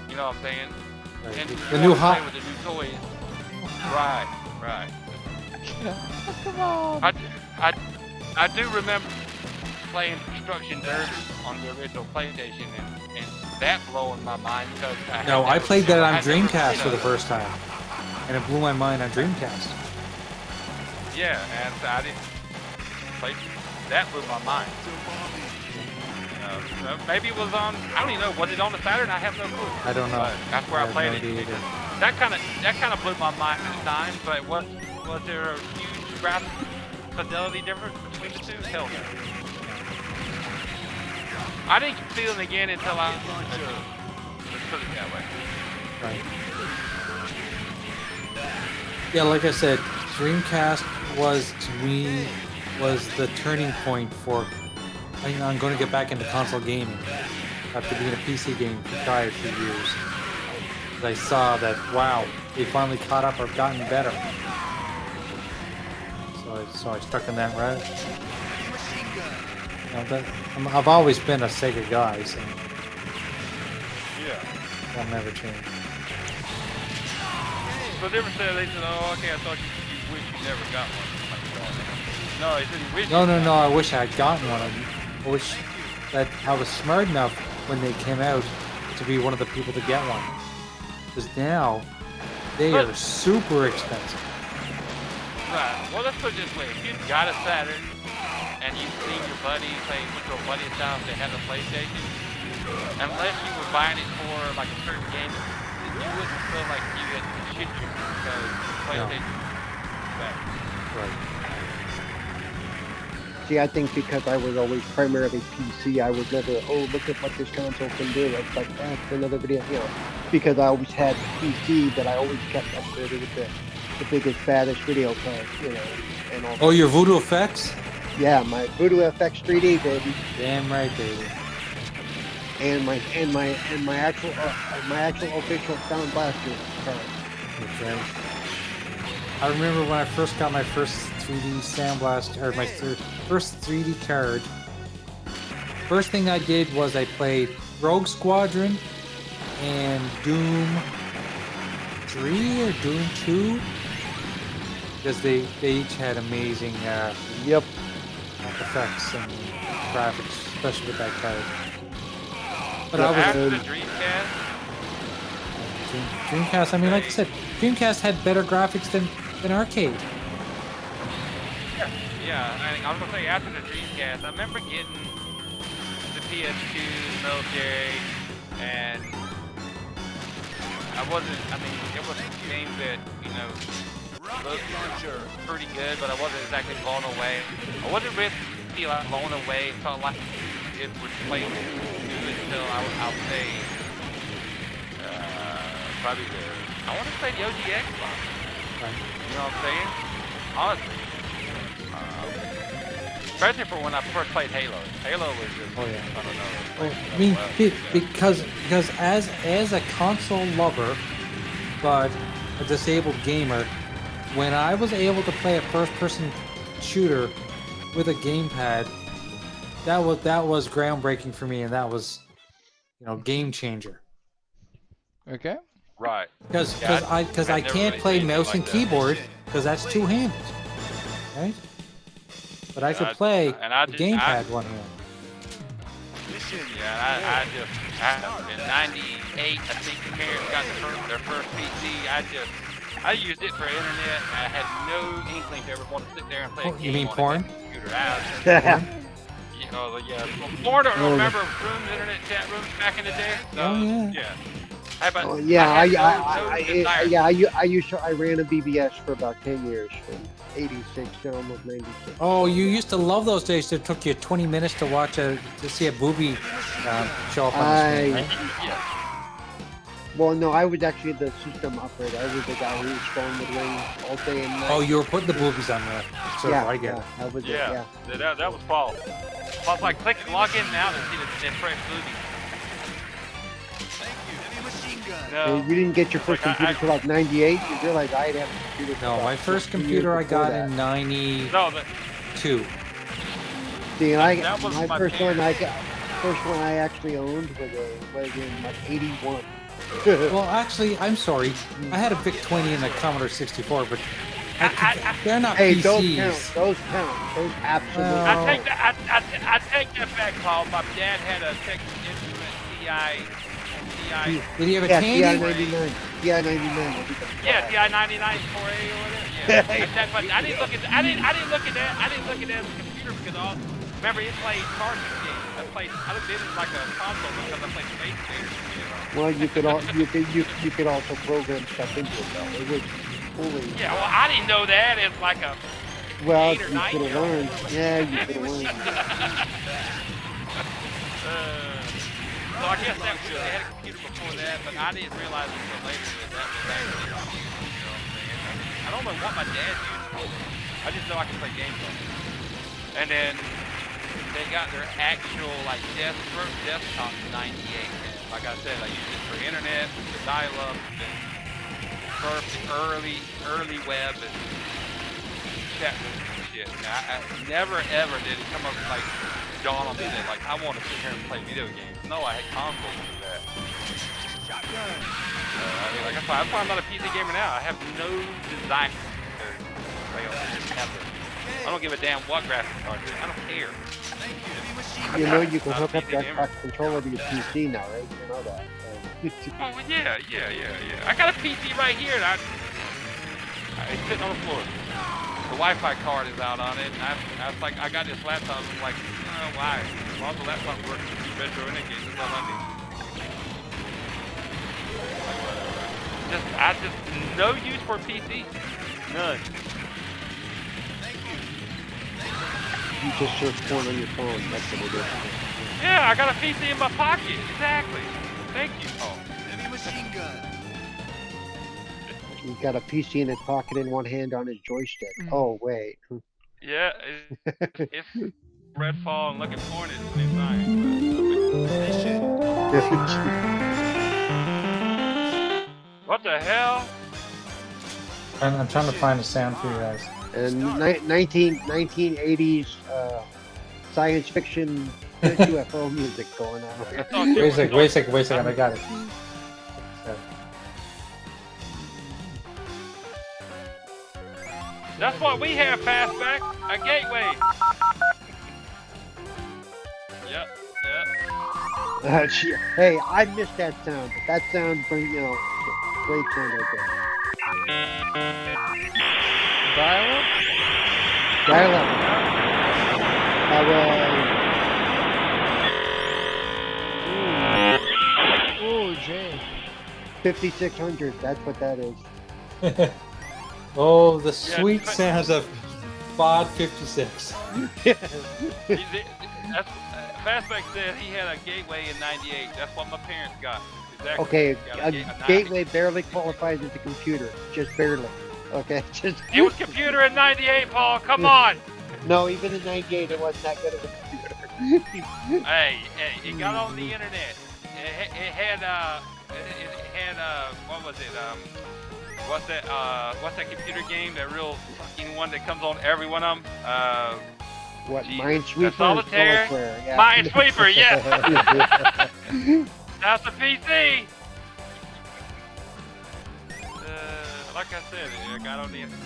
You know what I'm saying? Right. And the new hot with the new toys. Right. Come on. I do remember playing Destruction Derby on the original PlayStation and that blowing my mind because I played that on Dreamcast for the first time, and it blew my mind on Dreamcast. Yeah, and I didn't play that blew my mind. Maybe it was on. I don't even know. Was it on the Saturn? I have no clue. I don't know. But that's where I played it. Either. That kind of blew my mind at the time. But was there a huge graphic fidelity difference between the two? Hell no. I didn't feel it again until I let's put it that way. Right. Yeah, like I said, Dreamcast was to me the turning point for. I'm going to get back into console gaming after being a PC game for prior 2 years. I saw that, wow, they finally caught up or gotten better. So I stuck in that route. I've always been a Sega guy, so that'll never change. So they said, oh, okay, I thought you wish you never got one. No, he said he wished. No, I wish I had gotten one. I wish that I was smart enough when they came out to be one of the people to get one. Because now, they are super expensive. Right. Well, let's put it this way. If you got a Saturn, and you've seen your buddy, say, went to a buddy's house that had a PlayStation, unless you were buying it for, like, a certain game, you wouldn't feel like you had shit you because PlayStation is better. Right. See, I think because I was always primarily PC, I was never, look at what this console can do. It's like, that's another video, because I always had PC that I always kept upgraded with the biggest, baddest video card, and all that. Oh, your Voodoo Effects? Yeah, my Voodoo FX 3D, baby. Damn right, baby. And my actual official Sound Blaster card. Okay. I remember when I first got my first 3D Sound Blaster, or my first 3D card. First thing I did was I played Rogue Squadron and Doom 3 or Doom 2. because they each had amazing Yep. effects and graphics, especially with that card. But So I was after the Dreamcast, Dreamcast. I mean, like I said, Dreamcast had better graphics than arcade. yeah, I was gonna say after the Dreamcast, I remember getting the PS2 military, and I mean, it was games that, you know, looked pretty good, but I wasn't exactly blown away. I wasn't really like blown away, felt like it would play good until I would say, probably I want to say the OG Xbox. Right. You know what I'm saying? Honestly. Especially for when I first played Halo. Halo was just, I don't know. I mean, because as a console lover, but a disabled gamer, when I was able to play a first-person shooter with a gamepad, that was groundbreaking for me, and that was, you know, game changer. Okay. Right. Because I can't play mouse and keyboard because that's two hands, right? But I could play the gamepad one hand. Yeah, in '98, I think the parents got their first PC. I used it for internet. I had no inkling to ever want to sit there and play a game. You mean on porn? a computer. Porn. I remember rooms, internet chat rooms back in the day. So, yeah. I ran a BBS for about 10 years, from 86 to almost 96. Oh, you used to love those days. It took you 20 minutes to see a boobie show up on the screen, right? Yeah. Well, no, I was actually the system operator. I was the guy who was going with rings all day and night. Oh, you were putting the boobies on the server. I get it. That was That was Paul. Paul's like, click log in now to see the fresh boobies. No. You didn't get your first computer until like 98? You realize I had a computer. No, my first computer I got in 92. See, and my first one I actually owned was in like 81. Well, actually, I'm sorry. I had a VIC-20 and a Commodore 64, but they're not PCs. Those count. Those absolutely. I take that back, Paul. My dad had a Texas Instruments TI. Did he have a Tandy? TI-99. Yeah, TI-99 4A or whatever. Yeah. I didn't look at that. I didn't look at that as a computer because remember it played cartridge games. I did it like a console because I played space games. Well, you could also program stuff into it though. It was fully. Yeah, well, I didn't know that. It's like a. Well, you could have learned. Yeah, you could have learned. So I guess that they had a computer before that, but I didn't realize until later that was actually a computer. You know what I'm saying? I don't know what my dad used for it. I just know I can play games on it. And then they got their actual first desktop in '98. And like I said, I used it for internet, for dial-up, and surf the early web and chat rooms and shit. Now, I never ever did it come up like dawn on me that I want to sit here and play video games. No, I had consoles for that. I mean, that's why I'm not a PC gamer now. I have no desire to play on this ever. I don't give a damn what graphics card it is. I don't care. You know you can hook up that Xbox controller to your PC now, right? You know that. Oh yeah. I got a PC right here, and it's sitting on the floor. The Wi-Fi card is out on it, and I was like, I got this laptop. I'm like, why? As long as the laptop works with retro Renegades, that's all I need. I just no use for a PC. None. You just search porn on your phone. That's what it is. Yeah, I got a PC in my pocket. Exactly. Thank you, Paul. Heavy machine gun. He's got a PC in his pocket and one hand on his joystick. Oh, wait. Yeah, it's Redfall and looking porn at the same time. What the hell? I'm trying to find a sound for you guys. And 1980s science fiction UFO music going on. Wait a second, I got it. That's what we have, Fastback. A gateway. Yep. Hey, I missed that sound. That sound brings, great sound right there. Dial-up? Dial-up. Oh, Jay. 5600. That's what that is. Oh, the sweet sounds of Bod 56. Fastback said he had a gateway in '98. That's what my parents got. Exactly. Okay, Got a gateway barely qualifies as a computer. Just barely. Okay, just. It was computer in '98, Paul. Come on. No, even in '98, it wasn't that good of a computer. Hey, it got on the internet. It had what was it? What's that computer game? That real fucking one that comes on every one of them. What, Jesus. Minesweeper? Solitaire? Yeah. Minesweeper, yes. That's a PC. Like I said, it got on the internet.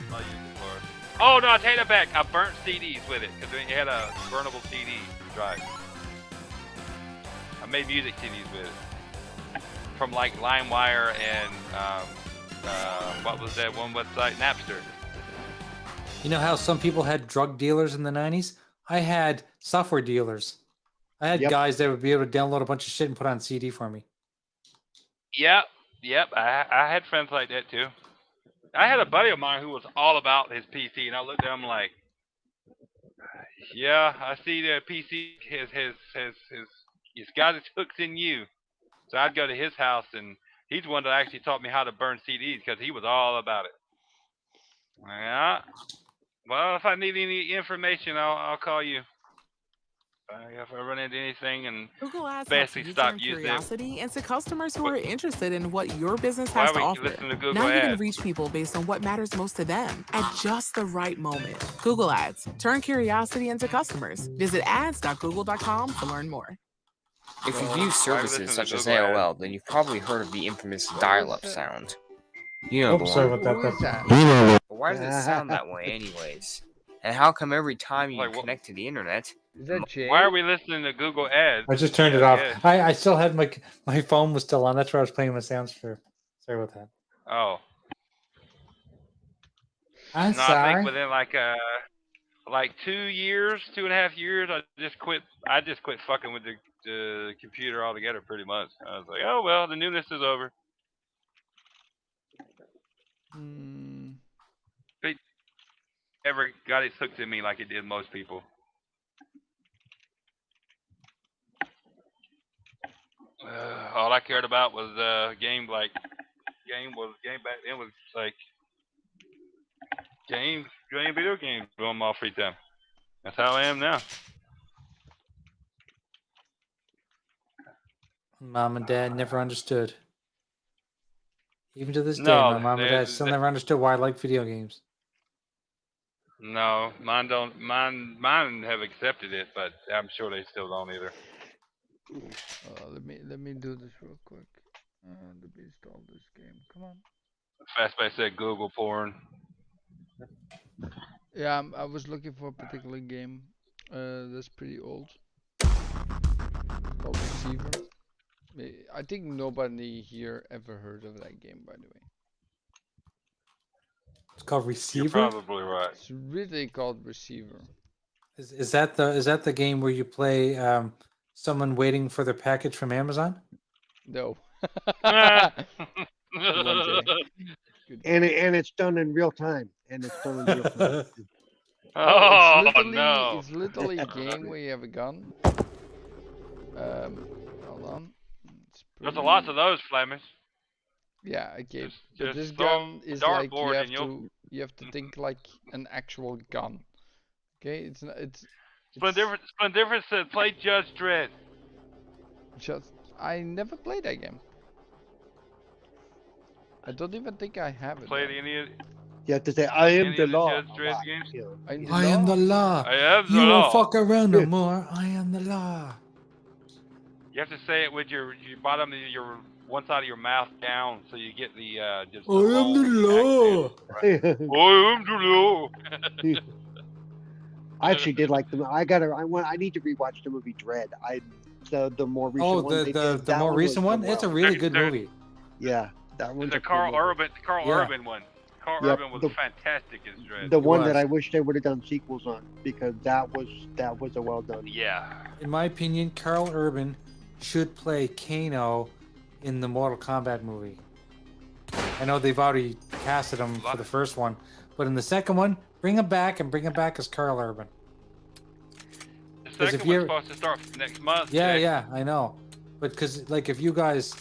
I'll use it for it. Oh no, I take that back. I burnt CDs with it because it had a burnable CD drive. I made music CDs with it from like LimeWire and what was that one website? Napster. You know how some people had drug dealers in the 90s? I had software dealers. I had guys that would be able to download a bunch of shit and put on CD for me. Yep. I had friends like that too. I had a buddy of mine who was all about his PC, and I looked at him like, yeah, I see the PC he's got his hooks in you. So I'd go to his house, and he's the one that actually taught me how to burn CDs because he was all about it. Yeah. Well, if I need any information, I'll call you. If I run into anything and Google Ads basically helps you stop turn using curiosity into customers who are interested in what your business Why has to would you offer. listen to Google Now you can Ads? reach people based on what matters most to them at just the right moment. Google Ads. Turn curiosity into customers. Visit ads.google.com to learn more. If you've used services such as AOL, then you've probably heard of the infamous dial-up sound. You know the one. Sorry about that. But why does it sound that way anyways? And how come every time you connect to the internet... Is that Jay? Why are we listening to Google Ads? I just turned it off. I still had my phone was still on. That's where I was playing my sounds for. Sorry about that. Oh. I'm I sorry. think within like 2 years, 2.5 years, I just quit fucking with the computer altogether pretty much. I was like, oh well, the newness is over. It never got its hooks in me like it did most people. All I cared about was game back then was like playing video games on my free time. That's how I am now. Mom and Dad never understood. Even to this day, No, my mom and dad still never understood why I like video games. No, mine don't. Mine have accepted it, but I'm sure they still don't either. Let me do this real quick. Let me install this game. Come on. Fastback said Google porn. Yeah, I was looking for a particular game that's pretty old. Called Receiver. I think nobody here ever heard of that game, by the way. It's called Receiver. You're probably right. It's really called Receiver. Is that the game where you play someone waiting for their package from Amazon? No. And it's done in real time. Oh no! It's literally a game where you have a gun. Hold on. There's a lot of those, Flemish. Yeah, okay. But Just this throw gun is like dartboard you have to think like an actual gun. Okay, it's not. Splendiferous said play Judge Dredd. I never played that game. I don't even think I have it. Played any of You have to say, I am the law. Judge Dredd games? I am the law. I am the You law. won't fuck around no more. I am the law. You have to say it with your bottom of your one side of your mouth down, so you get the just. I am the law. Right. I am Julio. I actually did like them. I need to rewatch the movie Dread. The more recent Oh, one. the more recent one. It's a really good movie. Yeah, that one's the Carl Urban one. Carl Yep, Urban was fantastic as Dread. The one that I wish they would have done sequels on, because that was a well done. Yeah. In my opinion, Carl Urban should play Kano in the Mortal Kombat movie. I know they've already casted him for the first one, but in the second one, bring him back as Carl Urban. The second one's supposed to start next month. Yeah, I know. But because, like, if you guys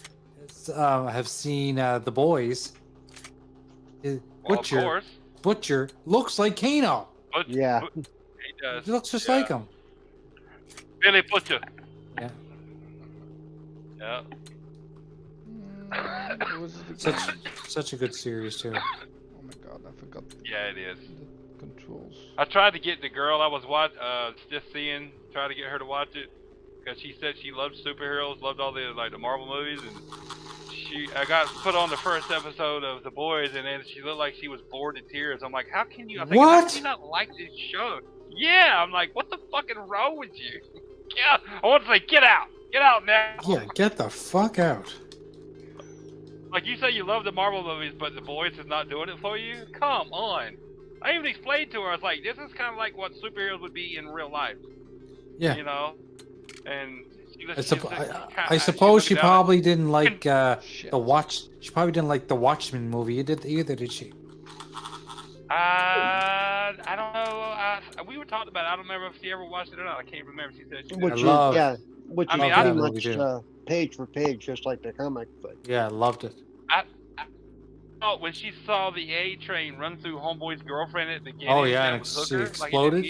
have seen The Boys, Butcher looks like Kano. Yeah. He does. He looks just like him. Billy Butcher. Yeah. Yeah. Such a good series too. Oh my god, I forgot. Yeah, it is. The controls. I tried to get the girl I was try to get her to watch it, because she said she loved superheroes, loved all the Marvel movies, and I got put on the first episode of The Boys, and then she looked like she was bored to tears. I'm like, how can you? I'm thinking, how can you not like this show? Yeah, I'm like, what the fucking wrong with you? Yeah, I want to say, get out now. Yeah, get the fuck out. Like, you say you love the Marvel movies, but The Boys is not doing it for you? Come on. I even explained to her, I was like, this is kind of like what superheroes would be in real life. Yeah. You know? And I suppose she probably didn't like She probably didn't like the Watchmen movie either, did she? I don't know. We were talking about it. I don't remember if she ever watched it or not. I can't remember. She said she did. Which is pretty much page for page, just like the comic. But yeah, I loved it. When she saw the A train run through Homeboy's girlfriend at the beginning, and it exploded.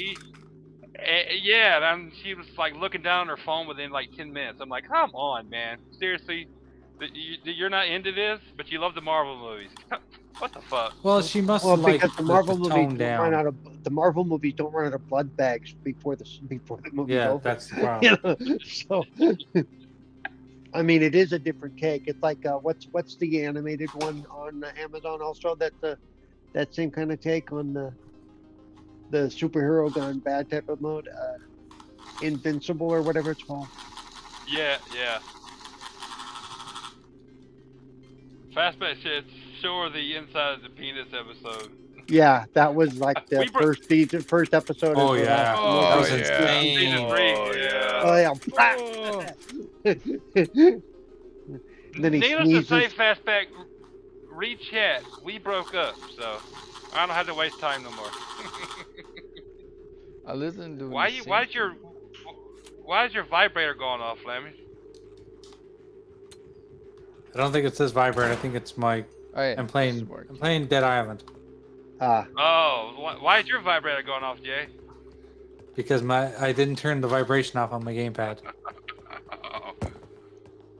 Yeah, and she was like looking down on her phone within like 10 minutes. I'm like, come on, man, seriously, you're not into this, but you love the Marvel movies. What the fuck? Well, she must like because the Marvel movies tone down. the Marvel movies don't run out of blood bags before the movie's yeah, over. that's the problem. So, I mean, it is a different cake. It's like what's the animated one on Amazon also? That same kind of take on the superhero gone bad type of mode, Invincible or whatever it's called. Yeah. Fastback said, "Sure, the inside of the penis episode." Yeah, that was like the first episode. Oh yeah, that was insane. Season 3. Then he needless to say, Fastback, read chat. We broke up, so I don't have to waste time no more. I listened to. Why is your vibrator going off, Lemmy? I don't think it says vibrate. I think it's my. Oh, yeah, I'm playing Dead Island. Oh, why is your vibrator going off, Jay? Because I didn't turn the vibration off on my gamepad.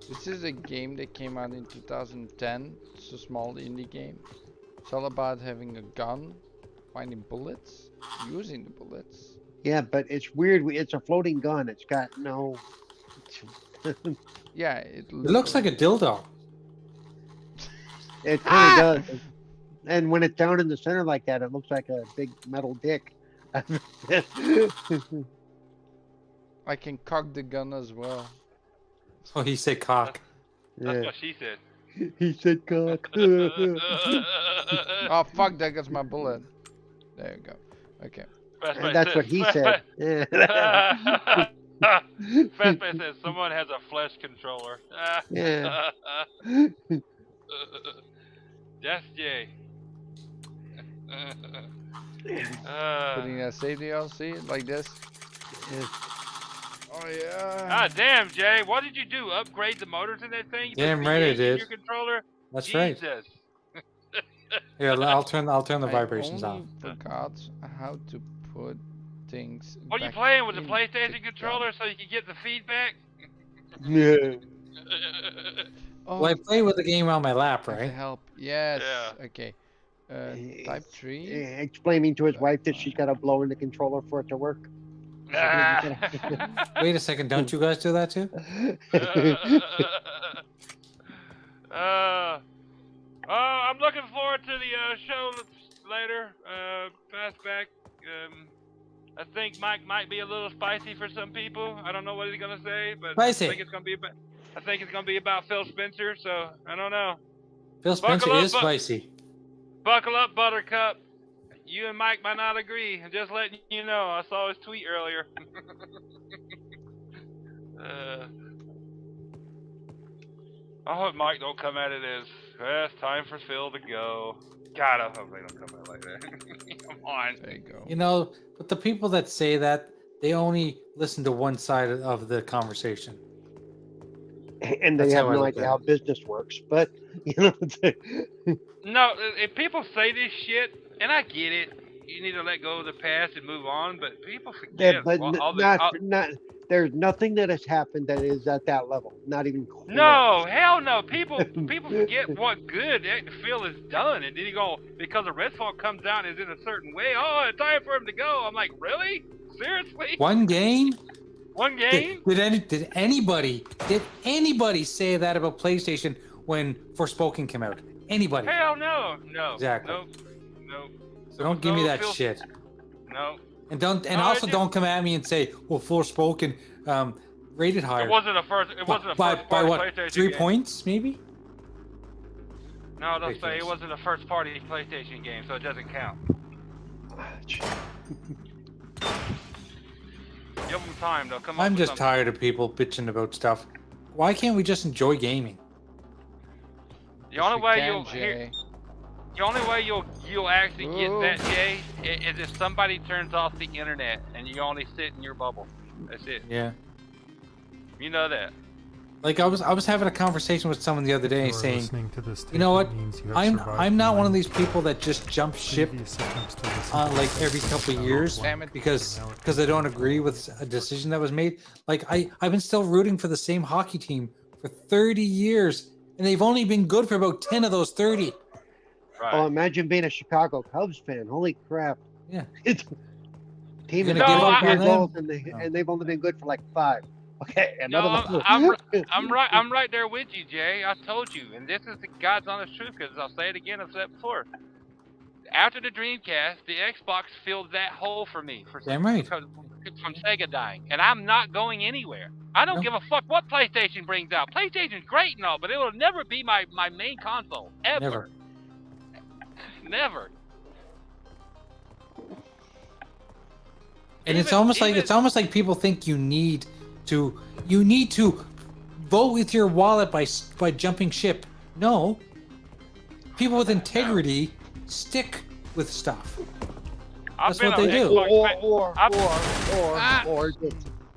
This is a game that came out in 2010. It's a small indie game. It's all about having a gun, finding bullets, using the bullets. Yeah, but it's weird. It's a floating gun. It's got no. Yeah, it looks like a dildo. It kind of does. And when it's down in the center like that, it looks like a big metal dick. I can cock the gun as well. Oh, he said cock. That's what she said. He said cock. Oh, fuck, that gets my bullet. There you go. Okay. That's what he said. Fastback says someone has a flesh controller. Yeah. That's Jay. Putting a safety on, see, like this. Yeah. Oh yeah. Ah, damn, Jay. What did you do? Upgrade the motors in that thing? You damn right I did. Your controller? That's Jesus. right. Here, I'll turn the vibrations I off. forgot how to put things. What are you playing with the PlayStation controller so you can get the feedback? Yeah. Well, I play with the game on my lap, right? Help. Yes. Yeah. Okay. Type 3. Explaining to his wife that she's got to blow in the controller for it to work. Wait a second, don't you guys do that too? I'm looking forward to the show later. Fastback. I think Mike might be a little spicy for some people. I don't know what he's gonna say, but Spicy. I think it's gonna be about Phil Spencer. So I don't know. Phil Spencer is spicy. Buckle up, Buttercup. You and Mike might not agree. I'm just letting you know. I saw his tweet earlier. I hope Mike don't come at it as, it's time for Phil to go. God, I hope they don't come at it like that. Come on. There you go. You know, but the people that say that, they only listen to one side of the conversation. And they have no idea how business works. But, you know. No, if people say this shit, and I get it, you need to let go of the past and move on, but people forget. Yeah, but not, there's nothing that has happened that is at that level. Not even close. No, hell no. People forget what good Phil has done, and then you go, because the Redfall comes out and is in a certain way, oh, it's time for him to go. I'm like, really? Seriously? One game? One game? Did anybody say that about PlayStation when Forspoken came out? Anybody? Hell no. Exactly. Nope. So don't give me that shit. No. And don't come at me and say, well, Forspoken rated higher. It wasn't a first party by what, PlayStation 3 game. points maybe? No, don't say it wasn't a first party PlayStation game, so it doesn't count. Give them time, though. Come on. I'm just tired of people bitching about stuff. Why can't we just enjoy gaming? The only way you'll actually get that, Jay, is if somebody turns off the internet and you only sit in your bubble. That's it. Yeah. You know that. Like I was having a conversation with someone the other day saying, you know what? I'm not one of these people that just jump ship like every couple of years because I don't agree with a decision that was made. Like I've been still rooting for the same hockey team for 30 years, and they've only been good for about 10 of those 30. Right. Oh, imagine being a Chicago Cubs fan. Holy crap. Yeah. Team is 12 years old and they've only been good for like 5. Okay, I'm right there with you, Jay. I told you, and this is the God's honest truth, because I'll say it again, I've said it before. After the Dreamcast, the Xbox filled that hole for me from Sega dying, and I'm not going anywhere. I don't give a fuck what PlayStation brings out. PlayStation's great and all, but it will never be my main console ever. Never. And it's almost like people think you need to vote with your wallet by jumping ship. No. People with integrity stick with stuff. That's what they do.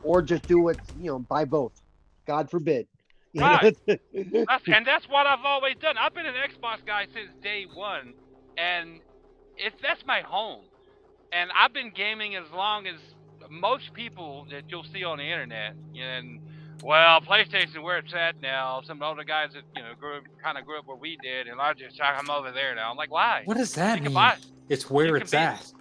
Or just do it, buy both. God forbid. Right. That's what I've always done. I've been an Xbox guy since day one, and that's my home. And I've been gaming as long as most people that you'll see on the internet. And well, PlayStation where it's at now. Some older guys that grew up where we did, and I'm over there now. I'm like, why? What does that mean? It's where it's at.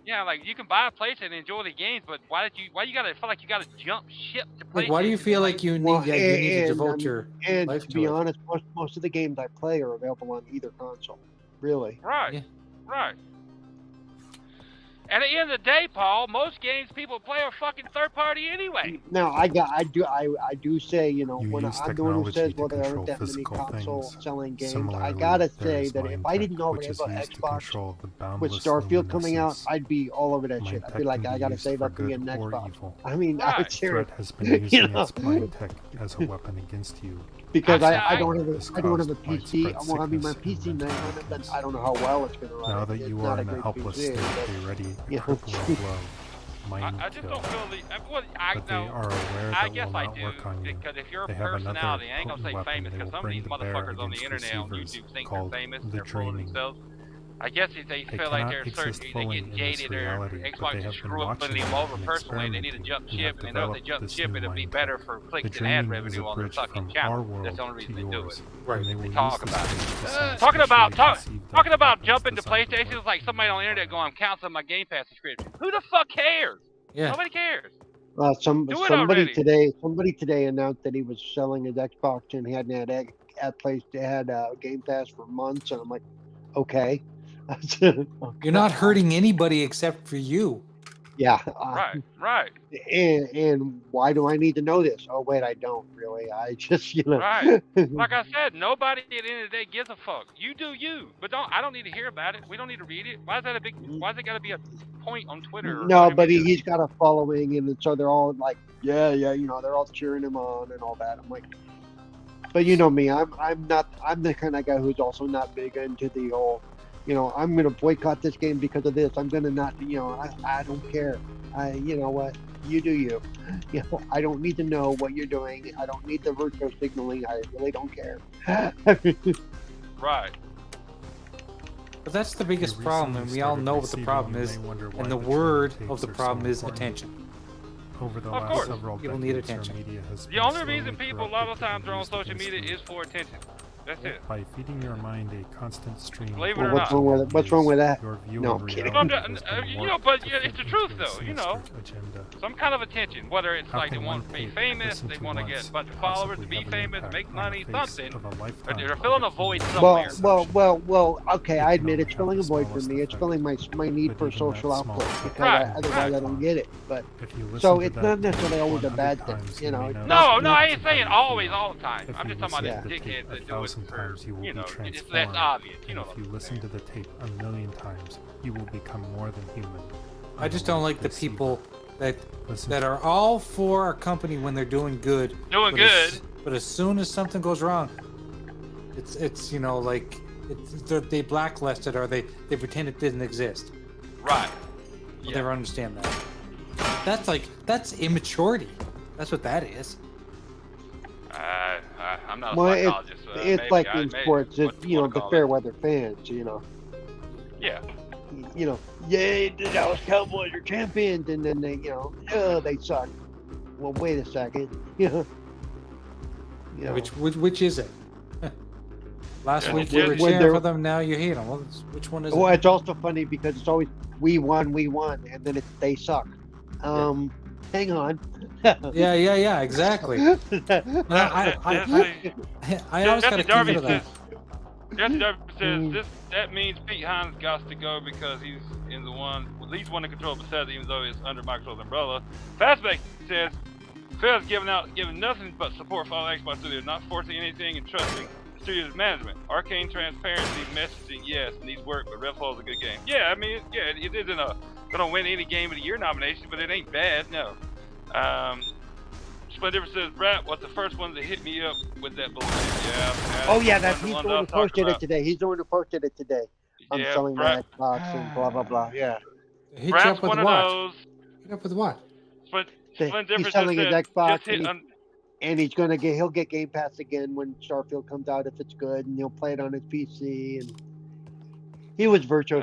Yeah, like you can buy a PlayStation and enjoy the games, but why you gotta feel like you gotta jump ship to PlayStation? Like, why do you feel like you need to devote your life to be it? honest, most of the games I play are available on either console. Really? Right. Yeah. Right. And at the end of the day, Paul, most games people play are fucking third party anyway. Now I do say, when I'm the one who says, well, there aren't that many console selling games, I gotta say that if I didn't already have an Xbox with Starfield coming out, I'd be all over that shit. I'd be like, I gotta save up to get an Xbox. I mean, I would seriously, has been using its mind tech as a weapon against you. Because I don't have a PC. I mean, my PC may run it, but I don't know how well it's gonna run. Now that you are in a helpless state, they ready a crippling blow. I just don't feel but they are aware that will not work on you. Because if you're a They have personality, I ain't another gonna say famous, because some of these motherfuckers on the internet on YouTube think they're famous, they're full of themselves. I guess if they feel like they're certain, they get jaded, or Xbox is screwing them over personally, they need to jump ship, and they know if they jump ship, it'll be better for clicks and ad revenue on their fucking channel. That's the only reason they do it. Right. They talk about it. Talking about jumping to PlayStation is like somebody on the internet going, I'm canceling my Game Pass subscription. Who the fuck cares? Yeah. Nobody cares. Somebody today announced that he was selling his Xbox and he hadn't had Game Pass for months, and I'm like, okay. You're not hurting anybody except for you. Yeah. Right. And why do I need to know this? Oh wait, I don't really. I just Right. Like I said, nobody at the end of the day gives a fuck. You do you, but I don't need to hear about it. We don't need to read it. Why is that a big? Why is it got to be a point on Twitter or No, social but media? he's got a following, and so they're all like, yeah, they're all cheering him on and all that. I'm like, but you know me, I'm the kind of guy who's also not big into the whole, I'm gonna boycott this game because of this. I'm gonna not, I don't care. You know what, you do you. I don't need to know what you're doing. I don't need the virtual signaling. I really don't care. Right. But that's the biggest problem, and we all know what the problem is. And the word of the problem is attention. Over the Of last course. several People need decades, our attention. media has The been only slowly reason people a lot of corrupted times are on used social against media them. is for attention. That's it. By feeding your mind a constant stream Believe it of or What's not. wrong with it? What's wrong with that? your view No, of I'm kidding. reality But has been but warped yeah, to it's the fit truth into a though. sinister agenda. Some kind of attention. Whether it's How like they can want one to be tape famous, listened they to want to once get a bunch of followers, to possibly be have an famous, impact make on the money, face something. of a But lifetime they're of filling a its void media somewhere. Well. Okay, It I can admit only it's have filling the a void for smallest me. It's effect. filling my need But for even social that outlet small because Right, otherwise I don't get it. But If you listen so to it's that not necessarily always a 100 bad thing, times, you know. may It's not not- No, I understand ain't saying how you always, feel. all the time. If I'm you just talking listen about to the the tape dickheads that do it 1,000 for, times, you will be it's less transformed. obvious. You And know if what you I'm listen saying. to the tape 1,000,000 times, you will become more than human. I just don't like the Receiver. people that Listen that to are all for our company when they're doing good. Doing but good. But as soon as something goes wrong, they blacklist it or they pretend it didn't exist. Right. I'll never understand that. That's immaturity. That's what that is. I'm not a Well, psychologist. So it's maybe like I in may- sports, what it's you wanna the call fair it. weather fans, Yeah. Yay, the Dallas Cowboys are champions, and then they, they suck. Well, wait a second, Which is it? Last week you were when cheering they're- for them, now you hate them. Well, which one is Well, it? it's also funny because it's always we won, and then it's they suck. Hang on. Yeah, exactly. I always Jesse gotta keep Darby it of that. Jesse Darby says that means Pete Hines got to go because he's in least one to control Bethesda, even though it's under Microsoft's umbrella. Fastback says Phil's giving nothing but support for all Xbox Studios, not forcing anything and trusting the studio's management. Arcane transparency messaging, yes, needs work, but Redfall's a good game. Yeah, I mean, it isn't gonna win any Game of the Year nomination, but it ain't bad, no. Splendifer says, Brat was the first one to hit me up with that bullshit. Yeah. Oh yeah, he's the one who posted it today. He's the one who posted it today. I'm Yeah, selling Brad- my Xbox and blah blah blah. Yeah. Hit you Brad's up with one of what? those. Hit up with what? He's selling his Xbox and and he'll get Game Pass again when Starfield comes out if it's good, and he'll play it on his PC. And he was virtual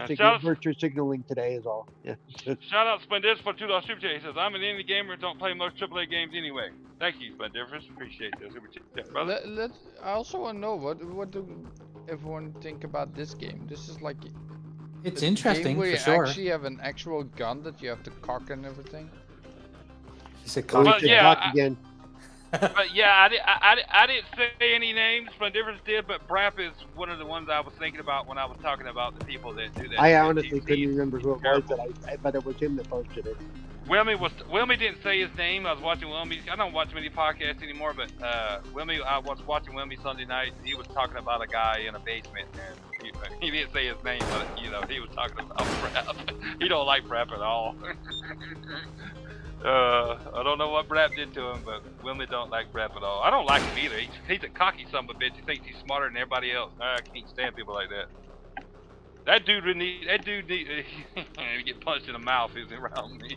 signaling today is all. Yeah. Shout out Splendiferous for $2 super chat. He says, I'm an indie gamer, don't play most AAA games anyway. Thank you, Splendiferous. Appreciate that super chat, brother. I also want to know what do everyone think about this game? This is like It's a interesting game where for you sure. actually have an actual gun that you have to cock and everything. He said But again. But yeah, I didn't say any names. Splendiferous did, but Brap is one of the ones I was thinking about when I was talking about the people that do that. I honestly couldn't remember who it was, but it was him that posted it. Wilmy didn't say his name. I was watching Wilmy. I don't watch many podcasts anymore, but Wilmy, I was watching Wilmy Sunday night. He was talking about a guy in a basement, and he didn't say his name, but he was talking about Brap. He don't like Brap at all. I don't know what Brap did to him, but Wilmy don't like Brap at all. I don't like him either. He's a cocky son of a bitch. He thinks he's smarter than everybody else. I can't stand people like that. That dude need to get punched in the mouth if he's around me.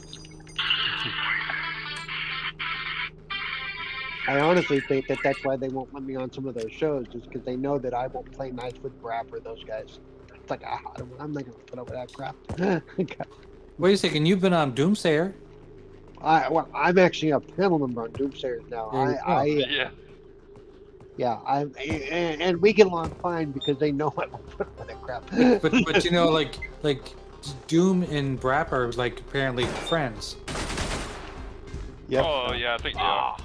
I honestly think that's why they won't let me on some of those shows, is because they know that I won't play nice with Brap or those guys. It's like, I'm not going to put up with that crap. Wait a second, you've been on Doomsayer. I'm actually a panel member on Doomsayers now. And we get along fine because they know I won't put up with that crap. but you know, like Doom and Brap are like apparently friends. Yep. Oh yeah, I think they are.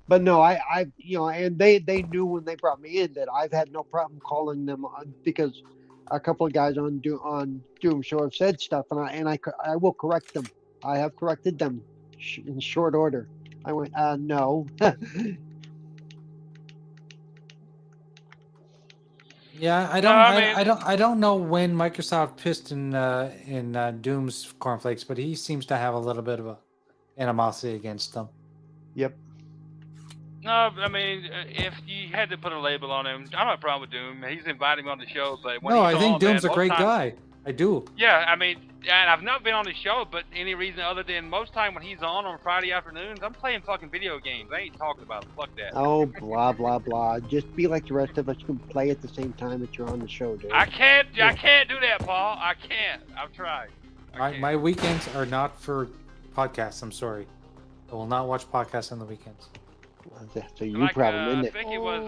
But no, and they knew when they brought me in that I've had no problem calling them on, because a couple of guys on Doom Show have said stuff, and I will correct them. I have corrected them in short order. I went, no. Yeah, I don't know when Microsoft pissed in Doom's cornflakes, but he seems to have a little bit of a animosity against them. Yep. No, I mean, if you had to put a label on him, I don't have a problem with Doom. He's inviting me on the show, but when No, he's I think on, Doom's man, a great guy. I do. Yeah, I mean, and I've not been on the show, but any reason other than most time when he's on Friday afternoons, I'm playing fucking video games. I ain't talking about it. Fuck that. Oh, blah blah blah. Just be like the rest of us. You can play at the same time that you're on the show, dude. I can't do that, Paul. I can't. I've tried. My weekends are not for podcasts. I'm sorry. I will not watch podcasts on the weekends. That's a you problem, isn't it? I think it was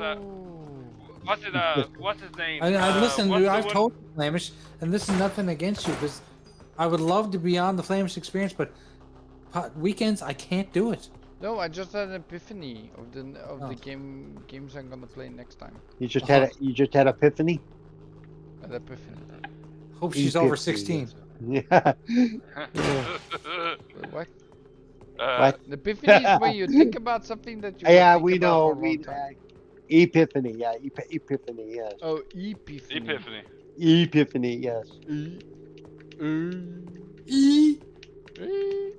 what's his name? I listen. I've told you, Flamish, and this is nothing against you, because I would love to be on the Flamish experience, but weekends I can't do it. No, I just had an epiphany of the games I'm gonna play next time. You just had epiphany. An epiphany. Hope she's over 16. Yeah. What? What? The epiphany is where you think about something that you. Yeah, we know. Epiphany. Yeah, epiphany. Yes. Oh, epiphany. Epiphany. Yes.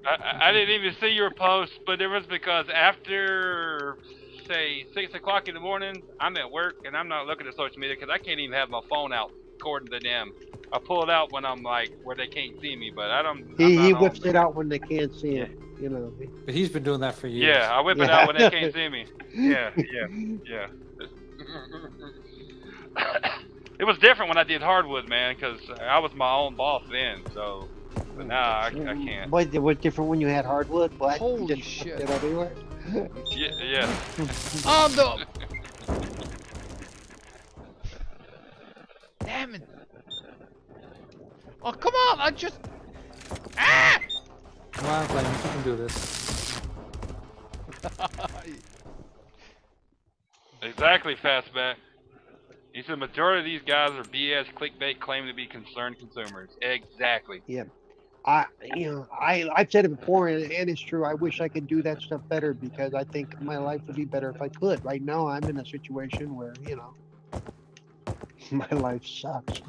I didn't even see your post, but it was because after, say, 6 o'clock in the morning, I'm at work and I'm not looking at social media because I can't even have my phone out according to them. I pull it out when I'm like where they can't see me, but I don't. He whips it out when they can't see it. You know. But he's been doing that for years. Yeah, I whip it out when they can't see me. Yeah. It was different when I did hardwood, man, because I was my own boss then. So, but now I can't. What was different when you had hardwood? What? Holy shit! It everywhere? Yeah. Oh no! Damn it! Oh come on! I just. Ah! Come on, Flamish, you can do this. Exactly, Fastback. He said the majority of these guys are BS clickbait claim to be concerned consumers. Exactly. Yeah. I've said it before, and it's true. I wish I could do that stuff better because I think my life would be better if I could. Right now, I'm in a situation where, my life sucks,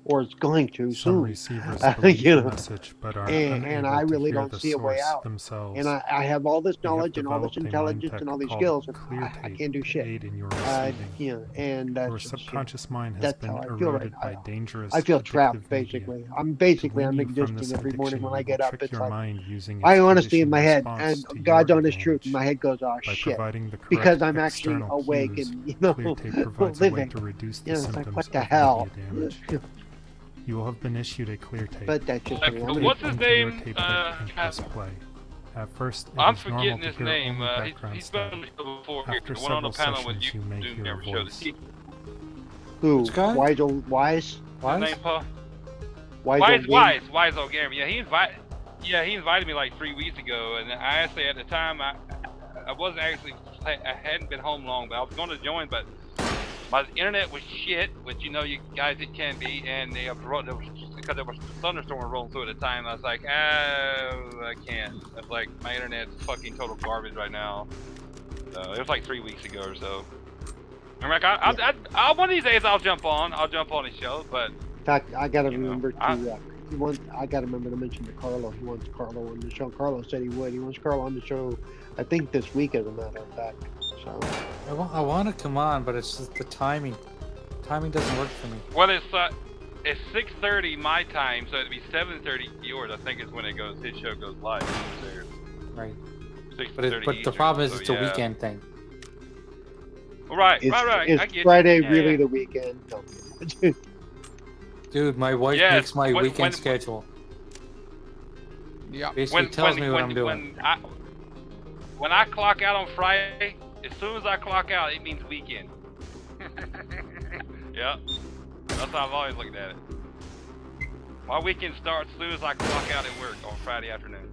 or it's going to Some soon. receivers believe the message, but are and I unable really to hear don't the see a way source out. themselves. And I have all this You have knowledge and all this developed a mind intelligence tech and all these called skills, and clear I tape can't do shit. aid in your receiving. And Your subconscious mind has been that's how I feel eroded right by dangerous. I feel trapped, addictive basically. media. I'm To wean you from existing this every morning addiction, when I you get will up. trick It's your like mind using I its honestly, in conditioned my head, response and to God's your honest truth, advantage. my head goes, oh By shit, providing the because correct I'm actually external awake cues, and Clear tape provides a way living. to reduce the It's symptoms like, what the of hell? media damage. You will have been issued a clear tape. But that's just Like, me. what's his Into your name? tape deck and press play. At first, it I'm is normal forgetting to his hear name. only background He's been stuff. on the show before here. After The one on the several panel with sessions, you. you may Doom hear a never showed voice. it. Who? Which guy? Wise? His name, Paul? Wise Wise old gamer. Yeah, he invited me like 3 weeks ago, and I actually at the time I wasn't actually, I hadn't been home long, but I was going to join, but my internet was shit, which you guys it can be, and because there was a thunderstorm rolling through at the time. I was like, I can't. It's like my internet's fucking total garbage right now. It was like 3 weeks ago or so. I'm like, one of these days I'll jump on his show, but. In fact, I gotta remember to. I gotta remember to mention to Carlo. He wants Carlo on the show. Carlo said he would. He wants Carlo on the show. I think this week, as a matter of fact. So. I want to come on, but it's just the timing. Timing doesn't work for me. Well, it's 6:30 my time, so it'd be 7:30 yours. I think is when his show goes live. Right. 6:30 But the problem is it's a weekend thing. Right. Is I get Friday you. really the weekend? No. Dude, my wife makes my weekend schedule. Yeah. Basically tells me what I'm doing. When I clock out on Friday, as soon as I clock out, it means weekend. Yep. That's how I've always looked at it. My weekend starts as soon as I clock out at work on Friday afternoon.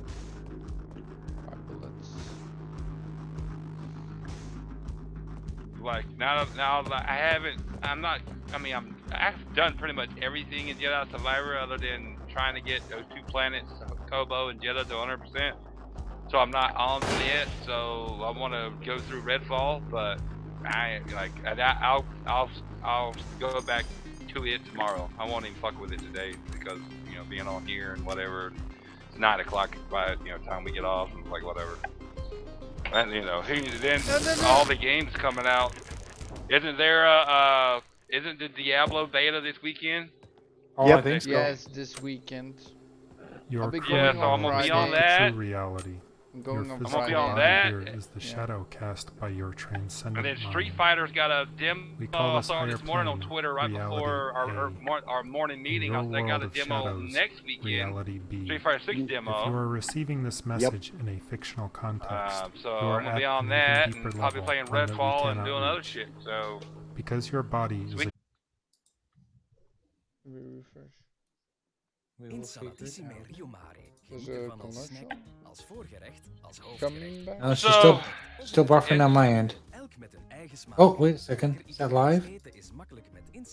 Like now I haven't. I'm not. I mean, I'm I've done pretty much everything in Jedi Survivor other than trying to get those 2 planets, Kobo and Jeddah, to 100%. So I'm not on it. So I want to go through Redfall, but I'll go back to it tomorrow. I won't even fuck with it today because being on here and whatever. It's 9 o'clock by time we get off and like whatever. And then all the games coming out. Isn't there isn't the Diablo beta this weekend? Oh, I think so. Yes, this weekend. Your be current so I'm gonna be on reality is that. true reality. Your physical gonna be on body that. here is the shadow cast by your transcendent And then Street mind. Fighter's got a demo. We call I this saw it this higher morning on plane Twitter right before our morning meeting. Your They got world a of demo shadows, next weekend. reality B. Street Fighter 6 If demo. you are receiving this message in a fictional context, So you are I'm gonna be at on an that even deeper and probably level, playing one that we Redfall and cannot doing other reach. shit. So Because your body is a Refresh. In Salatissime Rio Mare. Is er a commercial? als voorgerecht, als Coming back? No, she's still buffering on my end. Oh, wait a second. Is that live?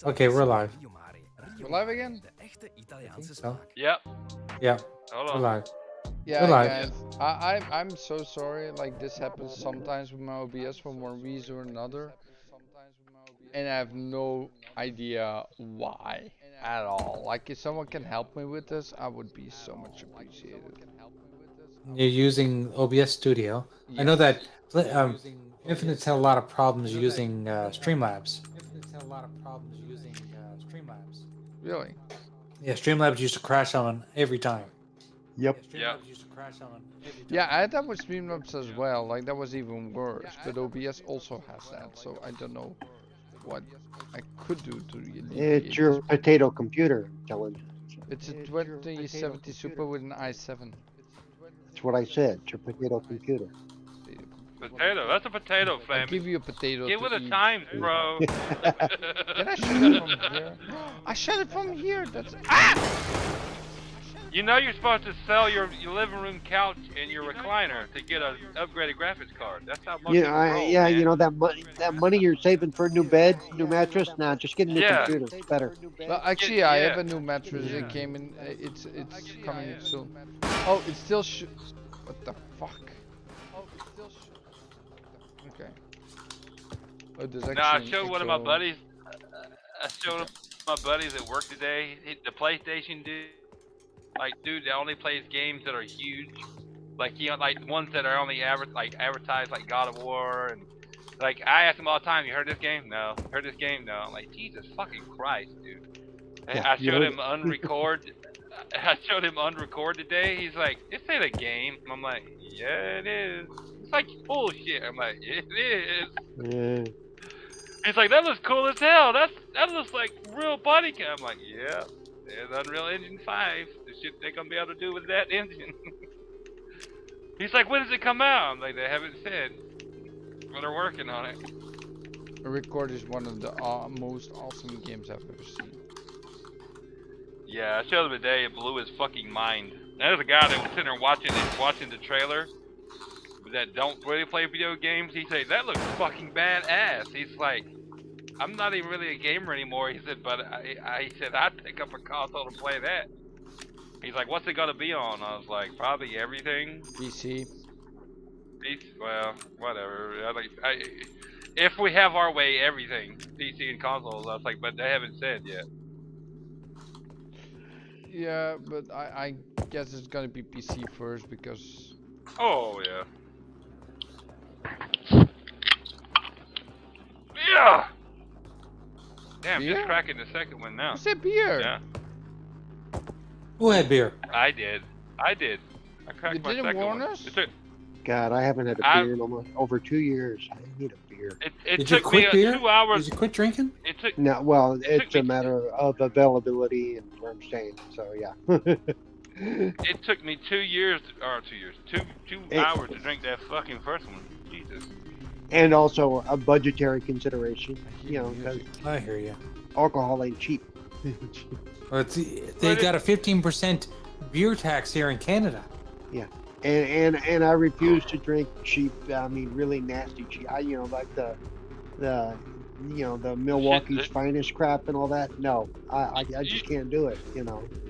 Okay, we're live. We're live again? So. Yep. Yeah. Hold We're on. live. Yeah, We're live. guys. I'm so sorry. Like this happens sometimes with my OBS for one reason or another, and I have no idea why at all. Like if someone can help me with this, I would be so much appreciated. You're using OBS Studio. I know that Infinite's had a lot of problems using Streamlabs. Really? Yeah, Streamlabs used to crash on every time. Yep. Yeah. Yeah, I had that with Streamlabs as well. Like that was even worse. But OBS also has that, so I don't know what I could do to alleviate It's your potato computer, I'm telling you. It's a 2070 Super with an i7. That's what I said. It's your potato computer. Potato. That's a potato, I'll fam. give you a potato. Get to with the eat. times, bro. Can I shut it from here? I shut it from here. That's You know you're supposed to sell your living room couch and your recliner to get an upgraded graphics card. That's how much. Yeah, you know that money you're saving for a new bed, new mattress. Nah, just get a new computer. It's better. Well, actually, I have a new mattress. It came in. It's coming in soon. Oh, it's still what the fuck? Okay. Oh, there's actually I showed one of my buddies. I showed my buddies at work today. The PlayStation dude. Like, dude, that only plays games that are huge. Like, like ones that are only advertised, like God of War, and like I ask him all the time, "You heard this game? No. Heard this game? No." I'm like, Jesus fucking Christ, dude. Yeah, I showed him unrecord. I showed him unrecord today. He's like, "This ain't a game." I'm like, "Yeah, it is." It's like bullshit. I'm like, "It is." Yeah. He's like, "That looks cool as hell. That looks like real body cam." I'm like, "Yeah, there's Unreal Engine 5. The shit they're gonna be able to do with that engine." He's like, "When does it come out?" I'm like, "They haven't said, but they're working on it." Record is one of the most awesome games I've ever seen. Yeah, I showed him today. It blew his fucking mind. There's a guy that was sitting there watching the trailer that don't really play video games. He said, "That looks fucking badass." He's like, "I'm not even really a gamer anymore." He said, "But he said I'd pick up a console to play that." He's like, "What's it gonna be on?" I was like, "Probably everything." PC. Well, whatever. If we have our way, everything. PC and consoles. I was like, but they haven't said yet. Yeah, but I guess it's gonna be PC first because. Oh yeah. Yeah. Damn, Beer? just cracking the second one now. Who said beer? Yeah. Who had beer? I did. I cracked You my didn't second warn one. us? God, I haven't had a beer in almost over 2 years. I need a beer. It took me 2 hours. Did you quit drinking? It took. No, well, it's a matter of availability and where I'm staying. So yeah. It took me 2 years, or 2 years, two hours to drink that fucking first one. Jesus. And also a budgetary consideration, you know, because I hear you. alcohol ain't cheap. Well, they got a 15% beer tax here in Canada. Yeah, and I refuse to drink cheap. I mean, really nasty cheap. You know, like the the Milwaukee's finest crap and all that. No, I just can't do it.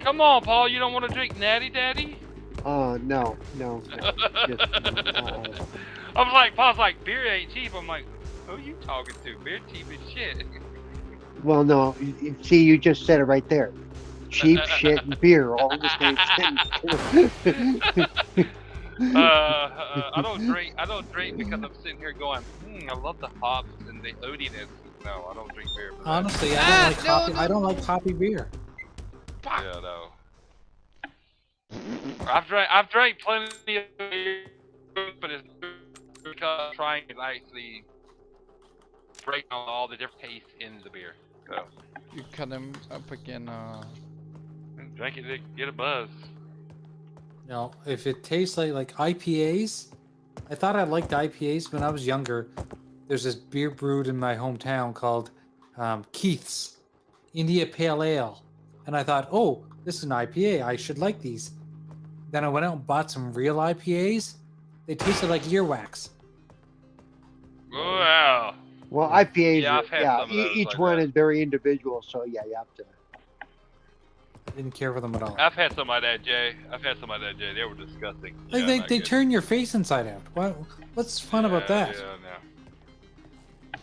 Come on, Paul. You don't want to drink Natty Daddy? No. I was like, Paul's like, beer ain't cheap. I'm like, who are you talking to? Beer cheap as shit. Well, no. See, you just said it right there. Cheap shit and beer all in the same sentence. I don't drink. I don't drink because I'm sitting here going, I love the hops and the oatiness. No, I don't drink beer. Honestly, I don't like hoppy beer. Yeah, no. I've drank plenty of beer, but it's because I'm trying to actually break down all the different tastes in the beer. So You cut them up again. Drink it to get a buzz. No, if it tastes like IPAs, I thought I liked IPAs when I was younger. There's this beer brewed in my hometown called Keith's India Pale Ale, and I thought, oh, this is an IPA. I should like these. Then I went out and bought some real IPAs. They tasted like earwax. Wow. Well, IPAs, Yeah, each one is very individual, so yeah, you have to. I didn't care for them at all. I've had some of that, Jay. They were disgusting. They turn your face inside out. What's fun about that? Yeah, no.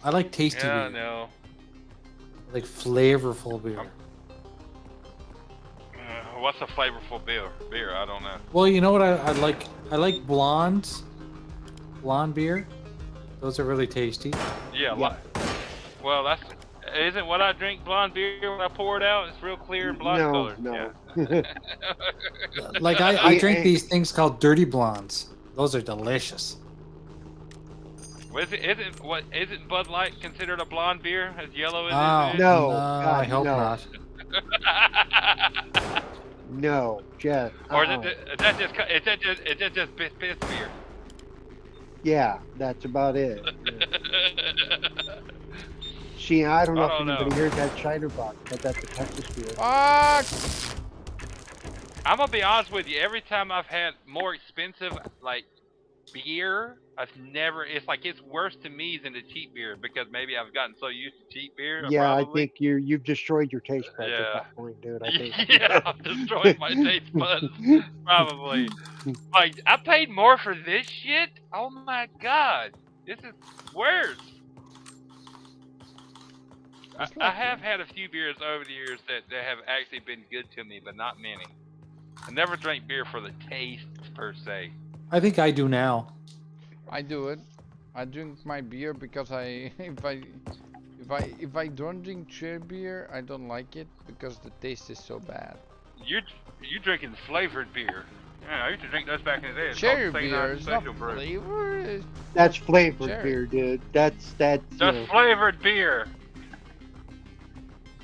I like tasty beer. No. I like flavorful beer. What's a flavorful beer? I don't know. Well, you know what I like? I like blondes. Blonde beer. Those are really tasty. Yeah. Well, isn't what I drink blonde beer when I pour it out? It's real clear and blonde colored. No. Yeah. Like I drink these things called dirty blondes. Those are delicious. Isn't Bud Light considered a blonde beer as yellow as it is? No, I hope not. No, Jeff. Or is that just piss beer? Yeah, that's about it. See, I don't know if anybody heard that Shinerbach, but that's a Texas beer. I'm gonna be honest with you. Every time I've had more expensive beer, it's worse to me than the cheap beer because maybe I've gotten so used to cheap beer. Yeah, probably. I think you've destroyed your taste buds at that point, dude. I think. Yeah, I've destroyed my taste buds. Probably. I paid more for this shit. Oh my god, this is worse. I have had a few beers over the years that have actually been good to me, but not many. I never drank beer for the taste per se. I think I do now. I do it. I drink my beer because if I don't drink cherry beer, I don't like it because the taste is so bad. You're drinking flavored beer. Yeah, I used to drink those back in the day. It's Cherry called beer is not Special Brew. flavor. That's flavored Cherry. beer, dude. That's flavored beer.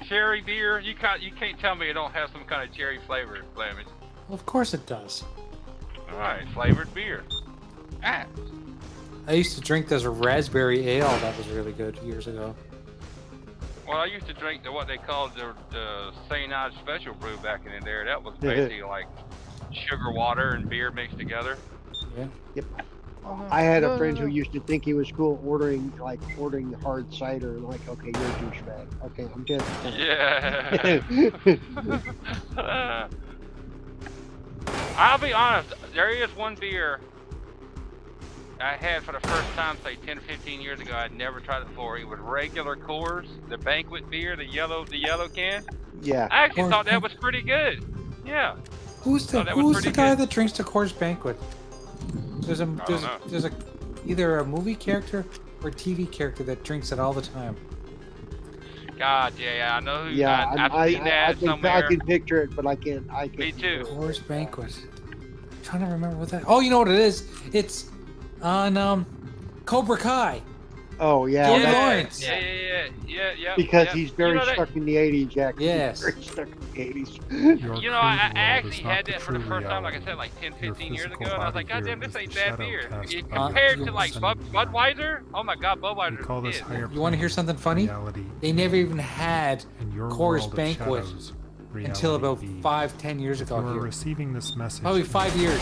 Cherry beer. You can't tell me it don't have some kind of cherry flavor, Flemish. Of course it does. All right, flavored beer. I used to drink this raspberry ale that was really good years ago. Well, I used to drink what they called the St. Eidos Special Brew back in there. That was basically like sugar water and beer mixed together. Yeah. Yep. I had a friend who used to think he was cool ordering hard cider and okay, you're a douchebag. Okay, I'm just. Yeah. I'll be honest. There is one beer I had for the first time, say 10 or 15 years ago. I'd never tried it before. It was regular Coors, the banquet beer, the yellow can. Yeah. I actually thought that was pretty good. Yeah. Who's the guy that drinks the Coors Banquet? There's either a movie character or a TV character that drinks it all the time. God, yeah, I know who. Yeah, I've seen that somewhere. I can picture it, but I can't. Me too. Coors Banquet. I'm trying to remember what that. Oh, you know what it is? It's on Cobra Kai. Oh yeah. Joey Lawrence. Yeah. Because he's very stuck in the 80s, Jack. Yes. He's very stuck in the 80s. I actually had that for the first time, like I said, 10, 15 years ago, and I was like, God damn, this ain't bad beer. Compared to Budweiser, oh my God, Budweiser is. You want to hear something funny? They never even had Coors Banquet until about 5-10 years ago. If you are receiving this message, probably 5 years.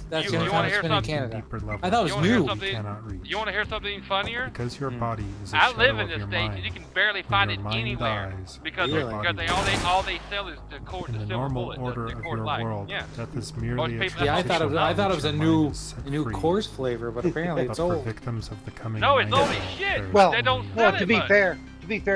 That's You the only wanna time it's hear been in something? Canada. Deeper level I thought it was You wanna hear new. something? cannot reach. You want to hear something funnier? Because your body is a I shadow live in of this your state, mind. and you can barely When find your it mind anywhere dies, because your because body all they sell is the core, in the the silver normal bullet, order the of core your light. world, Yeah. death is Most merely a people- Yeah, I that's thought all it was a new course flavor, but apparently But it's for old. victims of the coming No, it's night, old as shit. there is Well, They don't well, sell to it be much. fair,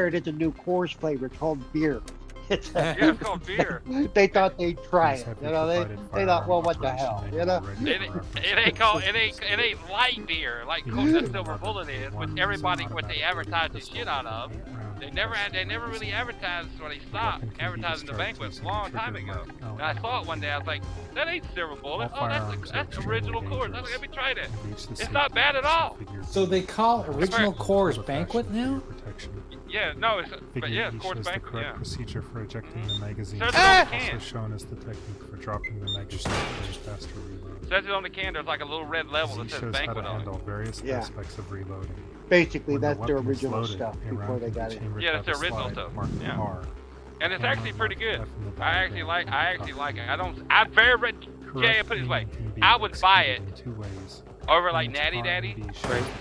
it is a new Coors flavor. It's called beer. It's Yeah, it's called beer. They thought they'd try Please it. have You your know, they provided thought, well, firearm what the operation hell, you manual know? ready It, for reference. it ain't called it ain't light beer like the silver bullet is, which everybody what they advertise the shit out of. They never really advertised when they stopped advertising the banquet a long time ago. And I saw it one day. I was like, that ain't silver bullet. Oh, that's original Coors. I was like, let me try that. It's not bad at all. So they call original Coors Banquet now? Yeah, no, it's but yeah, Figure it's E Coors shows the Banquet. correct Yeah. procedure for ejecting the magazine. Says it on the Also can. shown as the technique for dropping the magazine for a faster reload. Says it on the can. There's like a little red level Z that says shows how to banquet on it. handle various Yeah. aspects of reloading. Basically, When the that's their weapon is original loaded, stuff a before round they can be got it. chambered Yeah, that's by the original slide stuff. marked Yeah. R. And it's actually pretty good. Left in the I actually like it. I'm very Jay, put it this way. I would buy it over like Natty Daddy,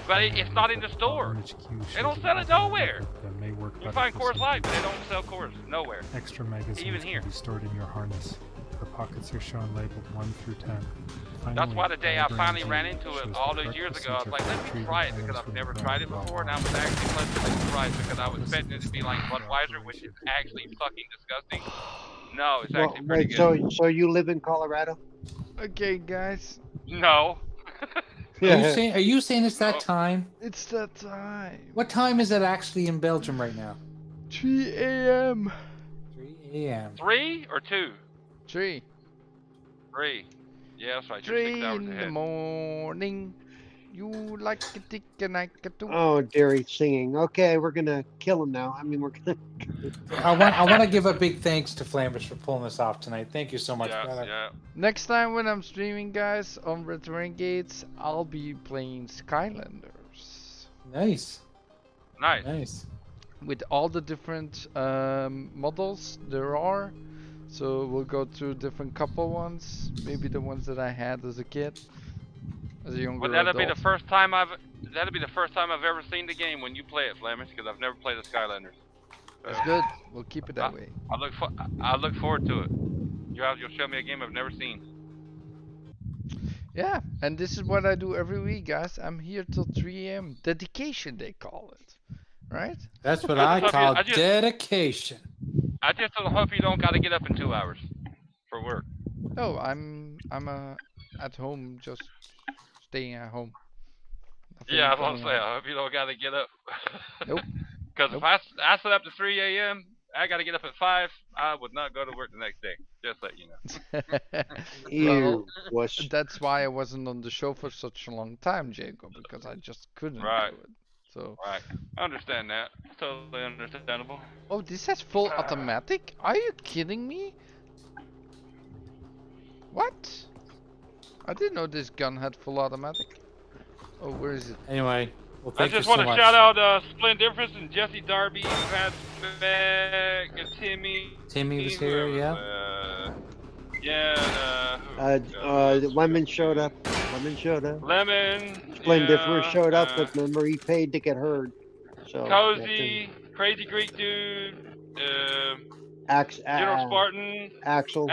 but it's not in the store. They don't sell it nowhere. You find Coors Light, but they don't sell Coors nowhere. Extra magazines Even here. can be stored in your harness. The pockets are shown labeled 1 through 10. That's why the day I Diagram finally G ran into it shows all the those years correct ago, I was like, procedure let for me try it retrieving because I've items never from tried it the before, and I was actually pleasantly surprised because I was expecting it to be like Budweiser, which is actually fucking disgusting. No, it's actually pretty Wait, good. so you live in Colorado? Okay, guys. No. Are you saying it's that time? It's that time. What time is it actually in Belgium right now? 3 a.m. 3 a.m. 3 or 2? 3. 3. Yeah, that's right. You're 3 6 hours in the ahead. morning. You like a dick and I can do. Oh, dear, he's singing. Okay, we're gonna kill him now. I mean, we're gonna. I want to give a big thanks to Flamers for pulling this off tonight. Thank you so much, brother. Yeah. Next time when I'm streaming, guys, on Renegades, I'll be playing Skylanders. Nice. Nice. With all the different models there are. So we'll go through different couple ones. Maybe the ones that I had as a kid. As a younger Well, that'll be adult. the first time I've ever seen the game when you play it, Flemish, because I've never played the Skylanders. That's good. We'll keep it that way. I look forward to it. You'll show me a game I've never seen. Yeah, and this is what I do every week, guys. I'm here till 3 a.m. Dedication, they call it. Right? That's what I call dedication. I just hope you don't got to get up in 2 hours for work. No, I'm at home, just staying at home. Nothing Yeah, I was going gonna say, on. I hope you don't got to get up. Nope. Because if I set up to 3 a.m., I got to get up at 5. I would not go to work the next day. Just let you know. Well, that's why I wasn't on the show for such a long time, Jacob, because I just couldn't do it. So. Right. I understand that. Totally understandable. Oh, this has full automatic? Are you kidding me? What? I didn't know this gun had full automatic. Oh, where is it? Anyway, well, I thank just you want so to much. shout out Splendiferous and Jesse Darby, Pat Beck, and Timmy. Timmy was here, yeah. Lemon showed up. Lemon. Splendiferous showed up, but remember he paid to get heard. So. Cozy, Crazy Greek Dude, General Spartan, Axel.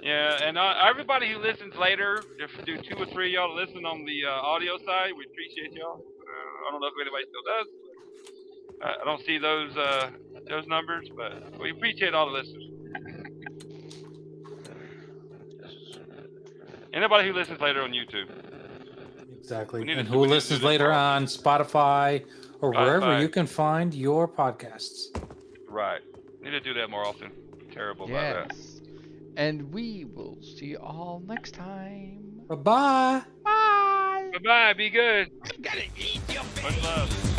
Yeah, and everybody who listens later, if do 2 or 3 of y'all listen on the audio side, we appreciate y'all. I don't know if anybody still does. I don't see those numbers, but we appreciate all the listeners. Anybody who listens later on YouTube. Exactly. And who listens later on Spotify or wherever you can find your podcasts. Right. Need to do that more often. Terrible about that. And we will see you all next time. Bye-bye. Bye. Bye-bye. Be good. I'm gonna eat your Much love.